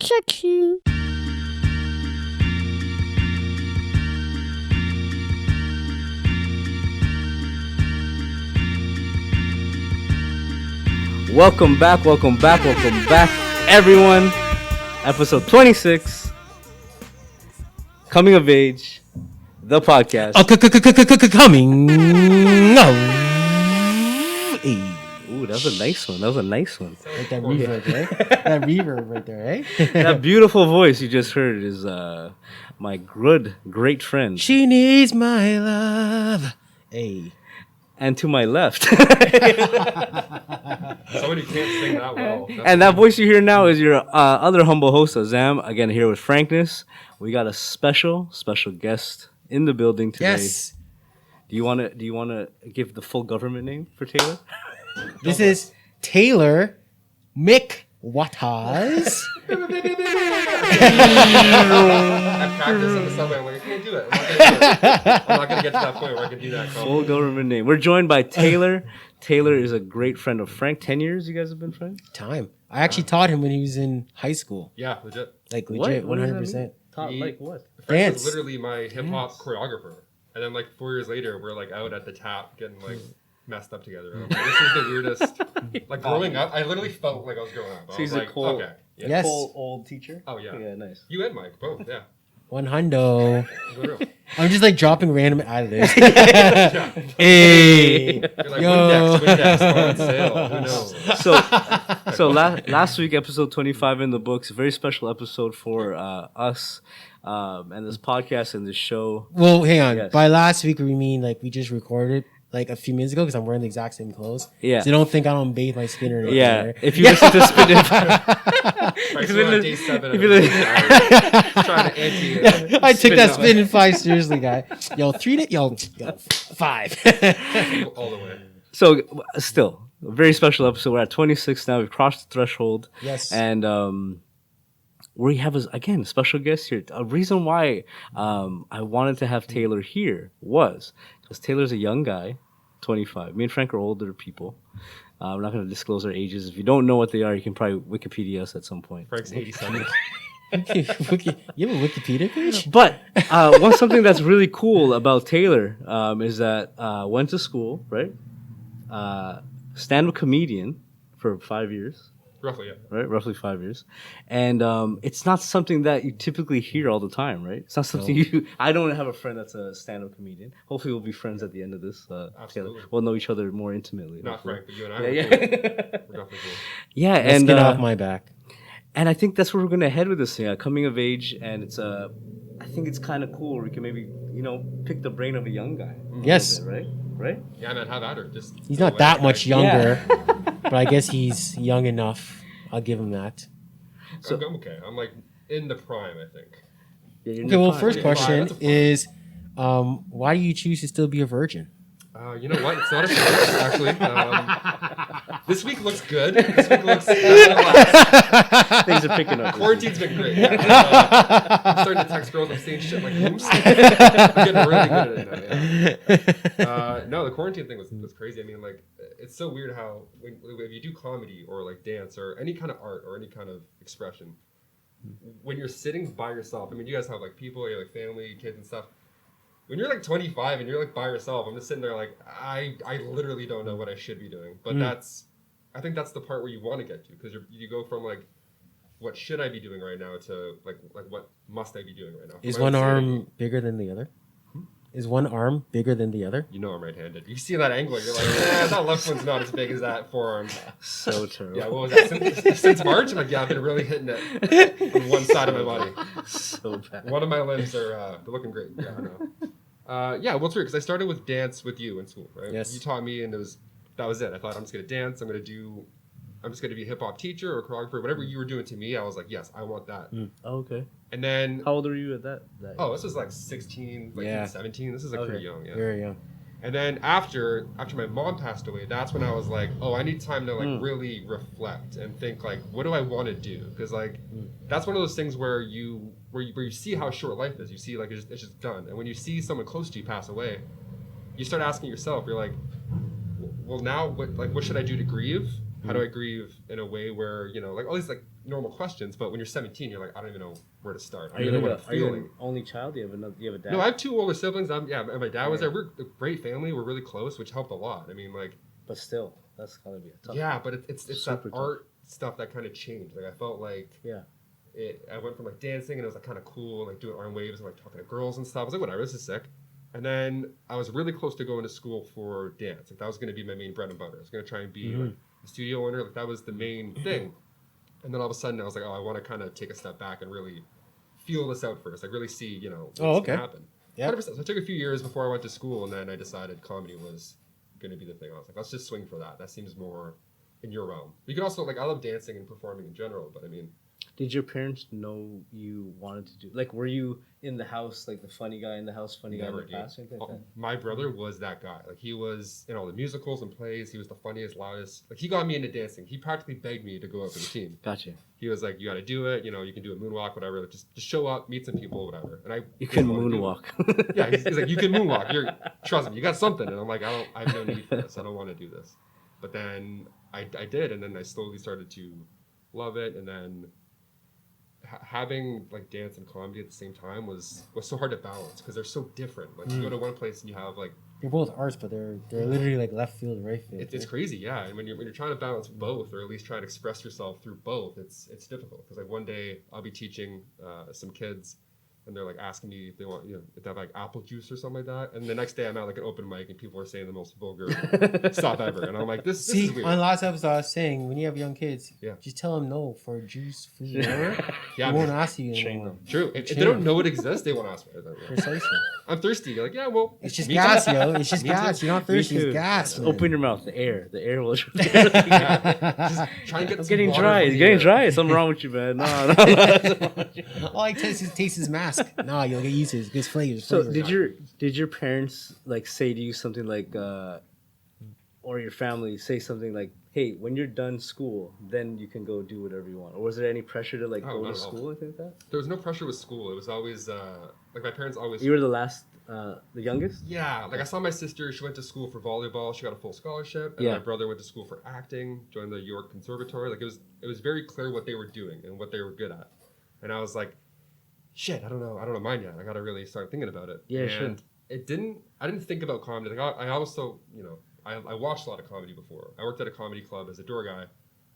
section. Welcome back, everyone. Episode 26, Coming of Age, the podcast. Coming. Ooh, that was a nice one. Like that reverb, right? That reverb right there, right? That beautiful voice you just heard is my great friend. She needs my love. Hey. And to my left. Somebody can't sing that well. And that voice you hear now is your other humble host, Azam. Again, here with Frankness. We got a special guest in the building today. Yes. Do you wanna give the full government name for Taylor? This is Taylor McWatters. I practiced on the subway. I'm like, I can't do it. I'm not gonna get to that point where I can do that. Full government name. We're joined by Taylor. Taylor is a great friend of Frank. 10 years you guys have been friends? Time. I actually taught him when he was in high school. Yeah, legit. Like legit, What does that 100%. mean? Taught like what? Frank Dance. was literally my hip hop choreographer, and then like 4 years later, we're like out at the tap getting like messed up together. And I'm like, this is the weirdest. Like growing up, I literally felt like I was growing up. I So he's was a like, cool- okay, yeah. Yes. Full old teacher? Oh yeah. Yeah, nice. You and Mike, both. Yeah. 100. Literally. I'm just like dropping random additives. Yeah. Hey. You're like Yo. Windex on sale. Who knows? So last week, episode 25 in the books, a very special episode for us and this podcast and this show. Well, hang on. Yes. By last week, we mean like we just recorded like a few minutes ago because I'm wearing the exact same clothes. Yeah. So don't think I don't bathe my skin or anything. Yeah, right? if you listen to Spittin, Right, so we're on day 7 if of you it. li- Trying to anti. I took that up. spin in 5 seriously, guy. Yo, 3 to yo 5. all the way. so still a very special episode. We're at 26 now. We've crossed the threshold. Yes. And we have a special guest here. A reason why I wanted to have Taylor here was because Taylor's a young guy, 25. Me and Frank are older people. We're not going to disclose our ages. If you don't know what they are, you can probably Wikipedia us at some point. Frank's 87. You have a Wikipedia page? But something that's really cool about Taylor is that went to school, right? Stand-up comedian for 5 years. Roughly, yeah. Right, roughly 5 years, and it's not something that you typically hear all the time, right? It's not something I don't have a friend that's a stand-up comedian. Hopefully, we'll be friends at the end of this. Absolutely. We'll know each other more intimately. Not hopefully. Frank, but you and I. Yeah, We're definitely cool. Yeah, Let's and get off my back. and I think that's where we're gonna head with this thing. Coming of age, and it's I think it's kind of cool. We can maybe pick the brain of a young guy. a Yes. little bit, right. Yeah, man, have at her. Just He's not that much younger, Yeah. but I guess he's young enough. I'll give him that. I'm okay. I'm like in the prime, I think. Yeah, you're in Okay, the well, prime. first Yeah, question that's a fine. is, why do you choose to still be a virgin? You know what? It's not a secret, actually. This week looks good. This week looks. Things are picking up. Quarantine's been great. I'm starting to text girls. I'm saying shit like oops. I'm getting really good at it now. Yeah. No, the quarantine thing was crazy. I mean, like, it's so weird how if you do comedy or like dance or any kind of art or any kind of expression, when you're sitting by yourself. I mean, you guys have like people, you have like family, kids, and stuff. When you're like 25 and you're like by yourself, I'm just sitting there like I literally don't know what I should be doing. But I think that's the part where you want to get to because you go from like what should I be doing right now to like what must I be doing right now? Is My one own sanity. arm bigger than the other? Is one arm bigger than the other? You know I'm right-handed. You see that angle, you're like, that left one's not as big as that forearm. So terrible. Yeah, what was that? Since March, I'm like, yeah, I've been really hitting it on one side of my body. So bad. One of my limbs are they're looking great. Yeah, I know. Yeah, well, it's weird because I started with dance with you in school, right? Yes. You taught me, and that was it. I thought I'm just gonna dance. I'm just gonna be a hip hop teacher or choreographer. Whatever you were doing to me, I was like, yes, I want that. Oh, okay. And then, How old are you at that? oh, this was like 16, like Yeah. 17. This is like Okay. pretty young, yeah. Very young. And then after my mom passed away, that's when I was like, oh, I need time to like really reflect and think like, what do I want to do? Because like, that's one of those things where you see how short life is. You see like it's just done. And when you see someone close to you pass away, you start asking yourself, you're like, well, now what should I do to grieve? How do I grieve in a way where, like all these like normal questions. But when you're 17, you're like, I don't even know where to start. I Are you don't know like what I'm are you feeling. an only child? Do you have another? Do you have a dad? No, I have 2 older siblings. And my dad was Yeah. there. We're a great family. We're really close, which helped a lot. I mean, like, But still, that's gotta be a tough. yeah, but it's that Super tough. art stuff that kind of changed. Like, I felt like Yeah. I went from like dancing and it was like kind of cool, like doing arm waves and like talking to girls and stuff. I was like, whatever, this is sick. And then I was really close to going to school for dance. Like that was going to be my main bread and butter. I was going to try and be like a studio owner. Like that was the main thing. And then all of a sudden I was like, oh, I want to kind of take a step back and really feel this out first. Like really see, you know, what's going to happen. Yeah. 100%. So it took a few years before I went to school, and then I decided comedy was going to be the thing. I was like, let's just swing for that. That seems more in your realm. You can also, like, I love dancing and performing in general, but I mean, Did your parents know you wanted to do? Like, were you in the house, like the funny guy in the house, funny guy in never the did. past, or anything like that? My brother was that guy. Like he was in all the musicals and plays. He was the funniest, loudest. Like he got me into dancing. He practically begged me to go out for the team. Gotcha. He was like, "You got to do it. You know, you can do a moonwalk, whatever. Like, just show up, meet some people, whatever." And You can didn't wanna do it. moonwalk. Yeah, he's like, "You can moonwalk. Trust me, you got something." And I'm like, I have no need for this. I don't want to do this. But then I did, and then I slowly started to love it, and then having like dance and comedy at the same time was so hard to balance because they're so different. Like you go to one place and you have like They're both arts, but they're literally like left field, right field. it's crazy, yeah. And when you're trying to balance both, or at least try to express yourself through both, it's difficult. Because like one day I'll be teaching some kids, and they're like asking me if they want, if they have like apple juice or something like that. And the next day I'm at like an open mic and people are saying the most vulgar stuff ever. And I'm like, this See, is weird. on last episode, I was saying when you have young kids, Yeah. just tell them no for juice, food, whatever. Yeah, They won't man. ask you Train anymore. them. True. If they don't know it exists, they won't ask me. Yeah. Precisely. I'm thirsty. You're like, yeah, well, It's just me gas, too. yo. It's just Me too. gas. You're not Me thirsty. too. It's gas. Just man. open your mouth. The air will. Yeah. Just try and get I'm some getting water dry. from It's the getting air. dry. Something wrong with you, man. No. All I taste is mask. Nah, you'll get used to it. It's good flavors. So flavors. did your parents like say to you something like, or your family say something like, "Hey, when you're done school, then you can go do whatever you want," or was there any pressure to like Oh, go not to at all. school or anything like that? There was no pressure with school. It was always like my parents always. You were the last, the youngest. Yeah, like I saw my sister. She went to school for volleyball. She got a full scholarship. And Yeah. my brother went to school for acting. Joined the York Conservatory. Like it was very clear what they were doing and what they were good at. And I was like, shit, I don't know mine yet. I got to really start thinking about it. Yeah, and sure. I didn't think about comedy. Like I also, I watched a lot of comedy before. I worked at a comedy club as a door guy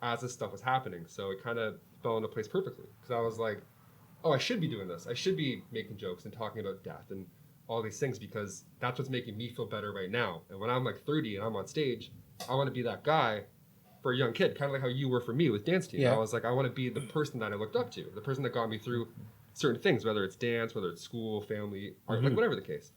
as this stuff was happening. So it kind of fell into place perfectly. Because I was like, oh, I should be doing this. I should be making jokes and talking about death and all these things because that's what's making me feel better right now. And when I'm like 30 and I'm on stage, I want to be that guy for a young kid, kind of like how you were for me with dance team. Yeah. I was like, I want to be the person that I looked up to, the person that got me through certain things, whether it's dance, whether it's school, family, art, like whatever the case.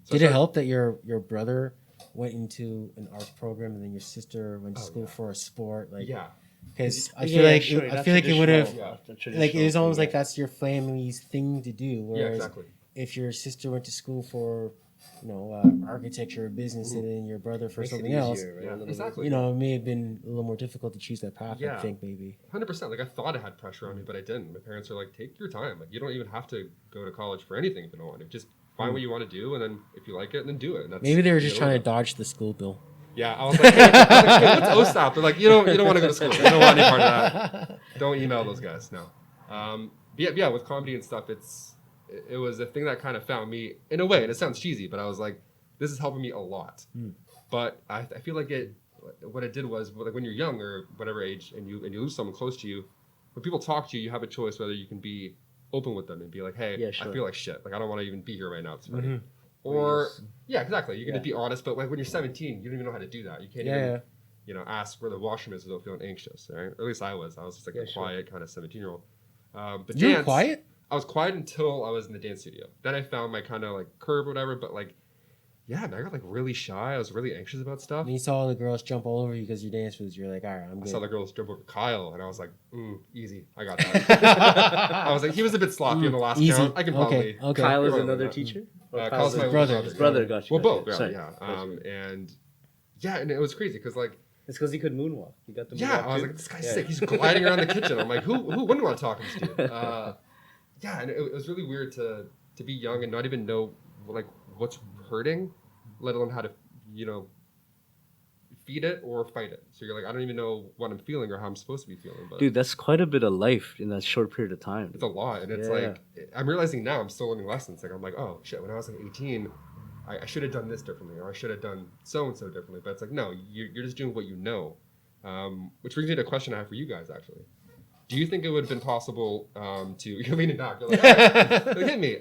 So Did I it started- help that your brother went into an arts program and then your sister went to Oh, school yeah. for a sport? Like, Yeah. because I Yeah, feel like sure, I not feel like it would have traditional, not like it traditional was almost thing, like that's your family's thing to do. Yeah, Whereas exactly. if your sister went to school for architecture or business and then your brother for Makes it something else, easier, right? Yeah, A little bit. exactly. it may have been a little more difficult to choose that path. I Yeah. think maybe. 100%. Like I thought I had pressure on me, but I didn't. My parents are like, take your time. Like you don't even have to go to college for anything if you don't want to. Just find what you want to do, and then if you like it, then do it. And that's, Maybe they were just trying to dodge the school bill. Yeah, I was like, hey, what's OSAP? They're like, you don't want to go to school. You don't want any part of that. Don't email those guys. No. But yeah, with comedy and stuff, it was a thing that kind of found me in a way, and it sounds cheesy, but I was like, this is helping me a lot. But I feel like what it did was like when you're young or whatever age, and you lose someone close to you, when people talk to you, you have a choice whether you can be open with them and be like, hey, Yeah, sure. I feel like shit. Like I don't want to even be here right now. It's funny. Or yeah, exactly. You're gonna be honest, but like when you're 17, you don't even know how to do that. You can't even ask where the washroom is without feeling anxious. Right? Or at least I was. I was just like a quiet kind of 17-year-old. But You were dance, quiet? I was quiet until I was in the dance studio. Then I found my kind of like curve or whatever. But like, yeah, man, I got like really shy. I was really anxious about stuff. And you saw all the girls jump all over you because your dance was. You're like, all right, I'm I good. saw the girls dribble over Kyle, and I was like, easy, I got that. I was like, he was a bit sloppy on the last Easy. count. I can probably. Okay. Kyle is You're right another with that. teacher. Or Kyle's my brother. His brother got you. Well, both, Sorry. yeah. Gotcha. And it was crazy because like. It's because he could moonwalk. He got the Yeah, moonwalk I was too? like, this guy's Yeah. sick. He's gliding around the kitchen. I'm like, who wouldn't want to talk to this dude? Yeah, and it was really weird to be young and not even know like what's hurting, let alone how to feed it or fight it. So you're like, I don't even know what I'm feeling or how I'm supposed to be feeling. But Dude, that's quite a bit of life in that short period of time. it's a lot, and it's Yeah. like I'm realizing now I'm still learning lessons. Like I'm like, oh shit, when I was like 18, I should have done this differently, or I should have done so and so differently. But it's like, no, you're just doing what you know. Which brings me to a question I have for you guys actually. Do you think it would have been possible to? You're leaning back. You're like, like, hit me.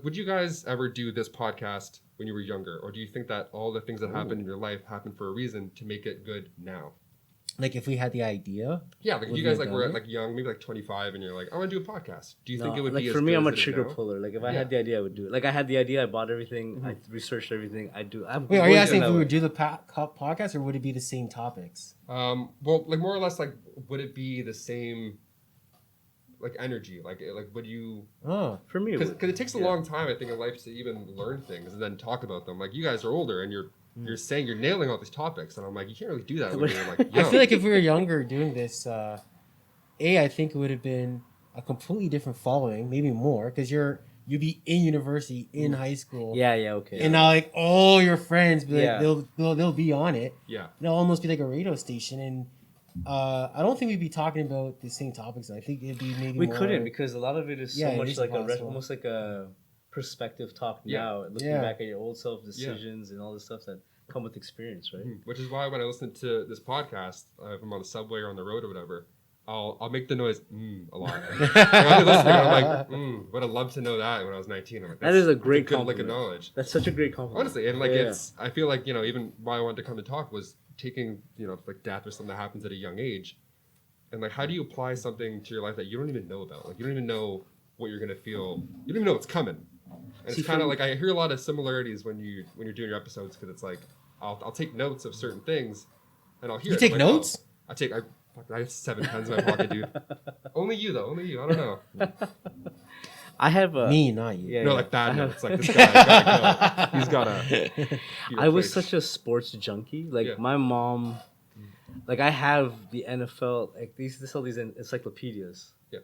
Would you guys ever do this podcast when you were younger, or do you think that all the things that happened in your life happened for a reason to make it good now? Like if we had the idea. Yeah, like if Would you you guys have like were done it? like young, maybe like 25, and you're like, I want to do a podcast. Do you think No, it would like be for as me, good I'm a as it is trigger now? puller. Like if I Yeah. had the idea, I would do it. Like I had the idea, I bought everything, I researched everything. I do. Wait, are you asking if that we way. would do the podcast or would it be the same topics? Well, like more or less, like would it be the same, like energy? Like would you? Oh, For me, Because would. it takes a long time, I think, in life to even learn things and then talk about them. Like you guys are older and you're saying you're nailing all these topics, and I'm like, you can't really do that when you're like I young. feel like if we were younger doing this, I think it would have been a completely different following, maybe more, because you'd be in university, in high school, Yeah, okay. and now like all your friends, be like, Yeah. they'll be on it. Yeah. It'll almost be like a radio station, and I don't think we'd be talking about the same topics. I think it'd be maybe we more, couldn't because a lot of it is Yeah, so it much is like impossible. almost like a perspective talk Yeah. now, looking Yeah. back at your old self decisions and all the stuff that come with experience, right? Which is why when I listen to this podcast, if I'm on the subway or on the road or whatever, I'll make the noise a lot. And I'll be listening, and I'm like, would have loved to know that when I was 19. I'm like, That is a that's great good lick of compliment. knowledge. That's such a great compliment. Honestly, and like Yeah. it's, I feel like even why I wanted to come and talk was taking like death or something that happens at a young age, and like how do you apply something to your life that you don't even know about? Like you don't even know what you're gonna feel. You don't even know what's coming. And See, it's kind of for- like I hear a lot of similarities when you're doing your episodes because it's like I'll take notes of certain things, and I'll hear. You it. take I'm like, oh. notes? I have 7 pens in my pocket, dude. Only you though. Only you. I don't know. I have a Me, not you. Yeah, No, yeah. like bad I have- notes. Like this guy gotta go. He's gotta. be I was replaced. such a sports junkie. Like Yeah. my mom, like I have the NFL. Like they used to sell these encyclopedias. Yeah.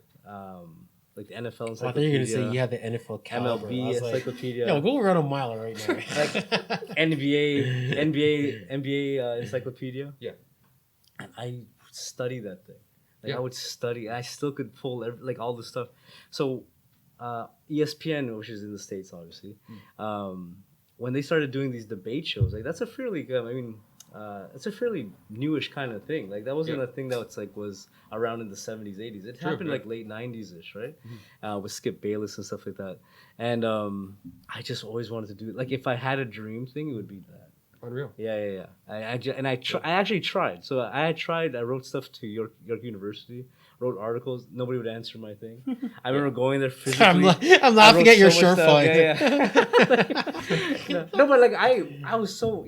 Like the NFL Oh, I encyclopedia. thought you were gonna say you had the NFL caliber. I MLB was like, encyclopedia. yo, go run a mile right now. NBA encyclopedia. Yeah. And I study that thing. Like Yeah. I would study. I still could pull like all the stuff. So ESPN, which is in the States, obviously, when they started doing these debate shows, like that's a fairly good. I mean, it's a fairly newish kind of thing. Like that wasn't Yeah. a thing that was around in the 70s, 80s. It True, happened yeah. like late 90s ish, right? With Skip Bayless and stuff like that. And I just always wanted to do it. Like if I had a dream thing, it would be that. Unreal. Yeah. I actually tried. So I tried. I wrote stuff to York University. Wrote articles. Nobody would answer my thing. I remember going there physically. I'm laughing at your so much short fund. Yeah. No, but like I was so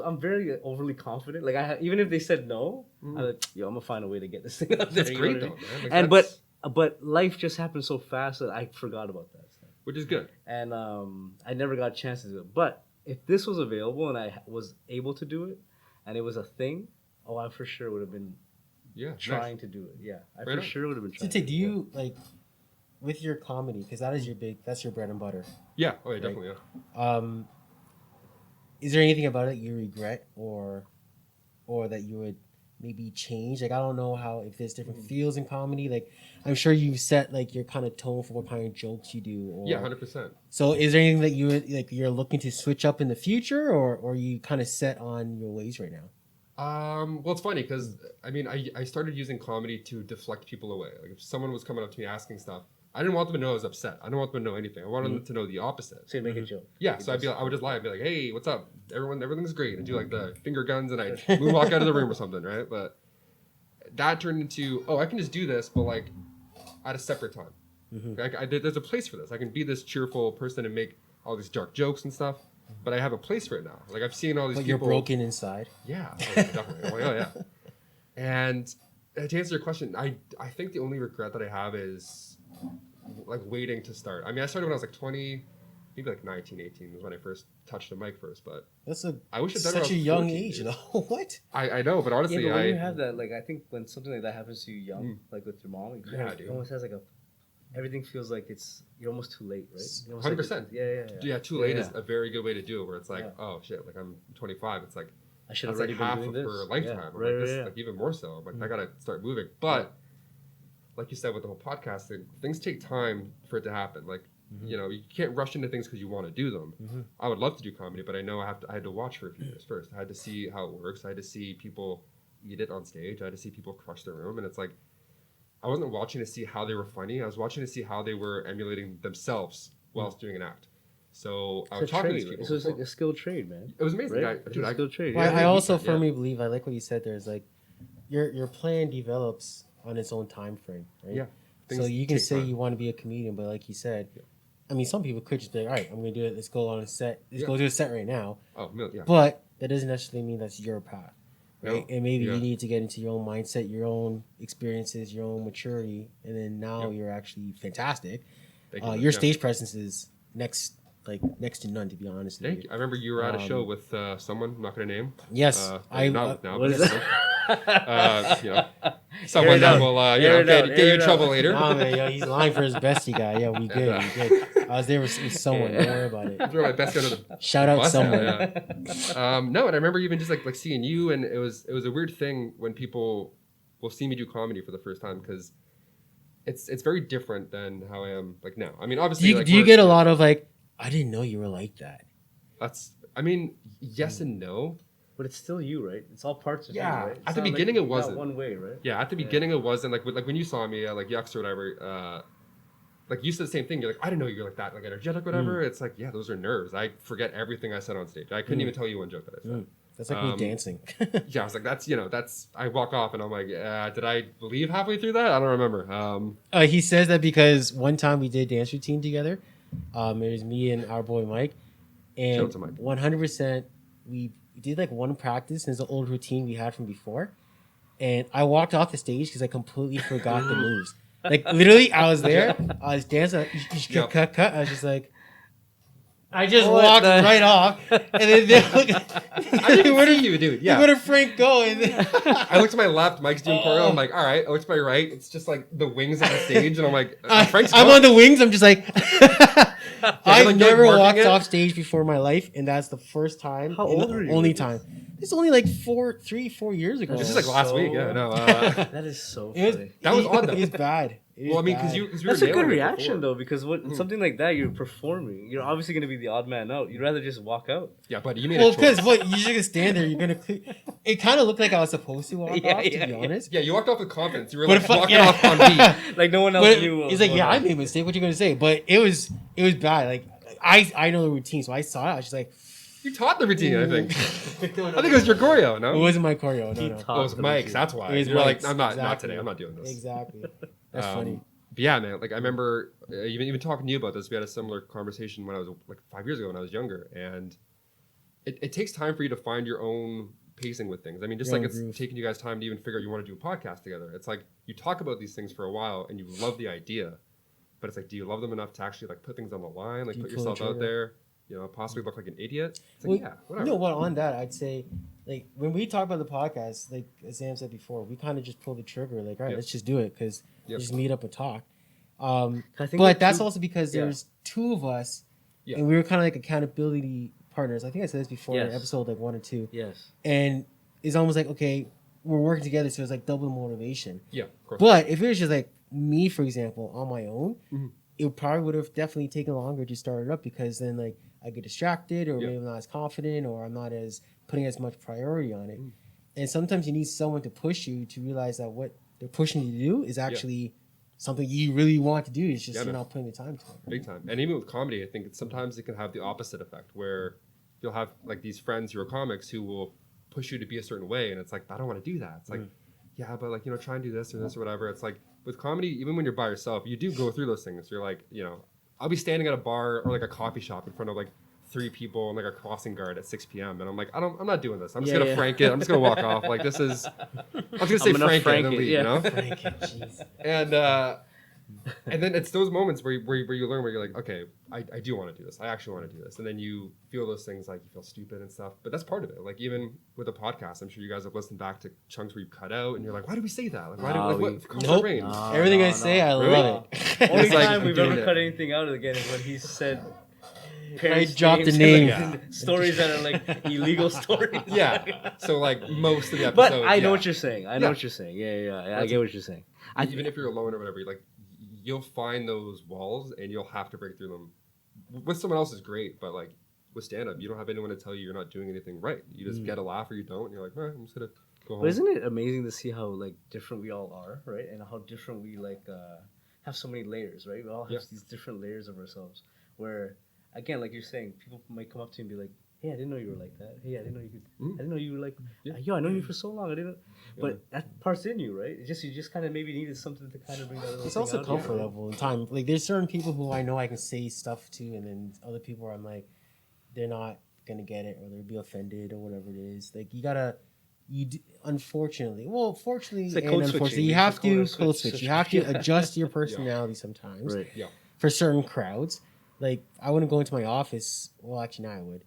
I'm very overly confident. Like even if they said no, I'm like, I'm gonna find a way to get this thing out there. That's you great know though, what I mean? man. Like, And that's- but life just happened so fast that I forgot about that stuff. which is good. And I never got a chance to do it. But if this was available and I was able to do it, and it was a thing, I for sure would have been Yeah. trying to do it. Yeah, I Right for on. sure would have been trying. Tite, do you like with your comedy, because that's your bread and butter. Yeah. Oh yeah, definitely. Yeah. Is there anything about it you regret or that you would maybe change? Like I don't know if there's different feels in comedy. Like I'm sure you set like your kind of tone for what kind of jokes you do. Or, Yeah, 100%. So is there anything that you would, like you're looking to switch up in the future, or you kind of set on your ways right now? Well, it's funny because I mean, I started using comedy to deflect people away. Like if someone was coming up to me asking stuff, I didn't want them to know I was upset. I didn't want them to know anything. I wanted them to know the opposite. So you make a joke. Yeah, so I would just lie and be like, "Hey, what's up? Everything's great," and do like the finger guns, and I walk out of the room or something, right? But that turned into, I can just do this, but like at a separate time. Like, there's a place for this. I can be this cheerful person and make all these dark jokes and stuff, but I have a place for it now. Like I've seen all these But people. you're broken inside. Yeah, definitely. I'm like, oh yeah. And to answer your question, I think the only regret that I have is like waiting to start. I mean, I started when I was like 20, maybe like 19, 18 was when I first touched a mic first. But That's I wish I'd done it when I such a was young 14, age, dude. you know? What? I know, but honestly, Yeah, but when you have that, like I think when something like that happens to you young, like with your mom, it almost has like everything feels like you're almost too late, right? You almost 100%. Yeah. Yeah, too late Yeah. is a very good way to do it. Where it's like, Yeah. oh shit, like I'm 25. It's like I should have that's like already been half doing of this. her lifetime. Yeah, I'm right, like, this right, is like even more so. I'm like, I gotta start moving. But like you said with the whole podcast thing, things take time for it to happen. Like, you know, you can't rush into things because you want to do them. I would love to do comedy, but I know I had to watch for a few years first. I had to see how it works. I had to see people eat it on stage. I had to see people crush their room, and it's like I wasn't watching to see how they were funny. I was watching to see how they were emulating themselves whilst doing an act. So I was It's a talking to trade. these people. So it's like before. a skilled trade, man. It was amazing. Right? Dude, It's a skilled trade. Well, Yeah. I also Yeah. firmly believe, I like what you said. There's like your plan develops on its own time frame, right? Yeah. So Things you can take say time. you want to be a comedian, but like you said, I mean, some people could just be like, all right, I'm going to do it. Let's go on a set. Let's go do a set right now. Oh, yeah. But that doesn't necessarily mean that's your path. Right? No. And maybe Yeah. you need to get into your own mindset, your own experiences, your own maturity. And then now you're actually fantastic. Thank you. Your Yeah. stage presence is next to none, to be honest with Thank you. I remember you were at a show with someone. I'm not going to name. Yes. Not with now, what but is you know, someone it that out. will Air it get out. you Air in it trouble out. later. Nah, man, yo, he's lying for his bestie guy. Yeah, we good. We good. I was there with someone. Don't worry about it. Throw my best under the Shout out bus. someone. Yeah. No, and I remember even just like seeing you, and it was a weird thing when people will see me do comedy for the first time because it's very different than how I am like now. I mean, obviously, Do you get a lot of like, I didn't know you were like that? I mean, yes and no. But it's still you, right? It's all parts of Yeah, you, right? at It's the not like beginning you it got wasn't. one way, right? Yeah, at the beginning it wasn't like when you saw me like Yucks or whatever. Like you said the same thing. You're like, I didn't know you were like that, like energetic, whatever. It's like, yeah, those are nerves. I forget everything I said on stage. I couldn't even tell you one joke that I said. That's like me dancing. Yeah, I was like, that's. I walk off and I'm like, did I leave halfway through that? I don't remember. He says that because one time we did dance routine together. It was me and our boy Mike, Shout and out to Mike. 100% we did like one practice, and it's an old routine we had from before. And I walked off the stage because I completely forgot the moves. Like literally, I was there, I was dancing, Yep. cut. I was just like, I just What walked the- right off, and then I didn't see you, dude. Yeah. where did Frank go? And then, I looked to my left, Mike's doing choreo. I'm like, all right. I looked to my right. It's just like the wings on the stage, and I'm like, Frank's I'm going. on the wings. I'm just like, I've like, never marking walked it? off stage before in my life, and that's the first time. How and old the are you Only with this? time. It's only like 4 years ago. This is like last So- week. Yeah, no. That is so It was, funny. That was odd, though. It was bad. It was Well, I mean, bad. because we That's were a good nailing it reaction before. though, because something like that you're performing, you're obviously going to be the odd man out. You'd rather just walk out. Yeah, but you made Well, a choice. because what you're just gonna stand there. You're gonna. It kind of looked like I was supposed to walk Yeah, off. yeah, To be yeah. honest. Yeah, you walked off with confidence. You were But like if I- walking yeah. off on beat. Like no one else But knew. what he's was like, yeah, going I on. made a mistake. What you gonna say? But it was bad. Like I know the routine, so I saw it. I was just like, You taught the routine, I think. no, I think it was your choreo, no? It wasn't my choreo. No, He no. taught Oh, it was the Mike's. routine. That's why. It was You're like, Mike's, I'm not exactly. today. I'm not doing this. Exactly. That's funny. But yeah, man. Like I remember even talking to you about this. We had a similar conversation when I was like 5 years ago when I was younger, and it takes time for you to find your own pacing with things. I mean, just Your like own it's groove. taking you guys time to even figure out you want to do a podcast together. It's like you talk about these things for a while and you love the idea, but it's like, do you love them enough to actually like put things on the line, like Do you put pull the yourself out trigger? there, you know, possibly look like an idiot? It's like, Well, yeah, whatever. No, well, on that, I'd say, like, when we talk about the podcast, like as Sam said before, we kind of just pull the trigger, like, all right, Yep. let's just do it, because Yep. just meet up and talk. I think But that that's too- also because yeah. there's two of us, Yeah. and we were kind of like accountability partners. I think I said this before in Yes. episode like 1 or 2, Yes. and it's almost like, okay, we're working together, so it's like double motivation. Yeah, of course. But if it was just like me, for example, on my own, Mhm. it probably would have definitely taken longer to start it up, because then like I get distracted, or Yeah. maybe I'm not as confident, or I'm not as putting as much priority on it. Mm. And sometimes you need someone to push you to realize that what they're pushing you to do is actually something you really want to do. It's just Yeah, you're man. not putting the time to it. Big time. And even with comedy, I think sometimes it can have the opposite effect where you'll have like these friends who are comics who will push you to be a certain way. And it's like, I don't want to do that. It's like, yeah, but like, you know, try and do this or this or whatever. It's like with comedy, even when you're by yourself, you do go through those things. You're like, you know, I'll be standing at a bar or like a coffee shop in front of like 3 people and like a crossing guard at 6 p.m. And I'm like, I'm not doing this. I'm just Yeah, gonna yeah. frank it. I'm just gonna walk off. Like this is, I'm just gonna say gonna frank it frank and it, leave, yeah. you know? Frank, jeez. And then it's those moments where you learn where you're like, okay, I do want to do this. I actually want to do this. And then you feel those things like you feel stupid and stuff. But that's part of it. Like even with a podcast, I'm sure you guys have listened back to chunks where you cut out and you're like, why did we say that? Like why Nah, did we- what crossed Nope. our brain? Nah. Everything I no, say, no. I Really? love it. Only It's like time we've doing ever it. cut anything out again is when he said, parents' dropped the names, name. and stories that are like illegal stories. Yeah. So like most of the episodes. But I know yeah. what you're saying. I know Yeah. what you're saying. Yeah. I That's get what you're saying. Even if you're alone or whatever, like you'll find those walls and you'll have to break through them. With someone else is great, but like with stand up, you don't have anyone to tell you you're not doing anything right. You just get a laugh or you don't. And you're like, all right, I'm just gonna go home. But isn't it amazing to see how like different we all are, right? And how different we like have so many layers, right? We all have these different layers of ourselves. Where, again, like you're saying, people might come up to you and be like, "Hey, I didn't know you were like that. Hey, I didn't know you could. I didn't know you were like, yo, I know you for so long. I didn't." But that part's in you, right? It's just you just kind of maybe needed something to kind of bring that. It's also comfort level and time. Like there's certain people who I know I can say stuff to, and then other people where I'm like, they're not gonna get it or they'll be offended or whatever it is. Like you gotta, unfortunately, well, fortunately like and code unfortunately, switching. you You have can to code code switch. switch. You have to adjust your personality sometimes Right. Yeah. for certain crowds. Like I wouldn't go into my office. Well, actually, now I would.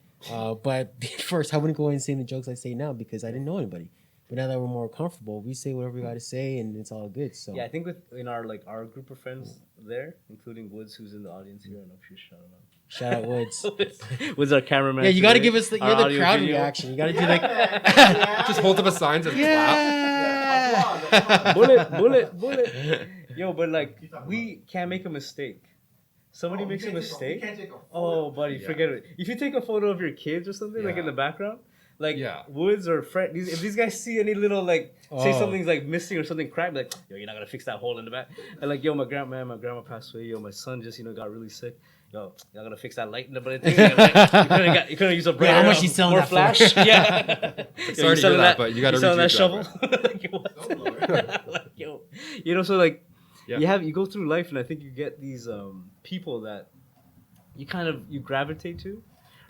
But first, I wouldn't go in and say the jokes I say now because I didn't know anybody. But now that we're more comfortable, we say whatever we got to say, and it's all good. So Yeah, I think in our group of friends there, including Woods, who's in the audience here. I don't know if you shout him out. shout out Woods. Woods, our cameraman. Yeah, you got to today, give us the, our you're the audio crowd video. reaction. You got to do like Just hold up a sign and clap. bullet. Yo, but like we can't make a mistake. Somebody makes a mistake. Oh, buddy, forget it. If you take a photo of your kids or something like in the background, like Woods or Fred, if these guys see any little like say something's like missing or something cracked, like yo, you're not gonna fix that hole in the back. And like yo, my grandma passed away. Yo, my son just got really sick. Yo, you're not gonna fix that light in the thing. You couldn't use a brighter, how much you selling more that flash. for? Yeah. Sorry to hear that, but you gotta selling that recoup shovel. Like, what? Like, yo, so like. Yeah. You go through life and I think you get these people that you gravitate to,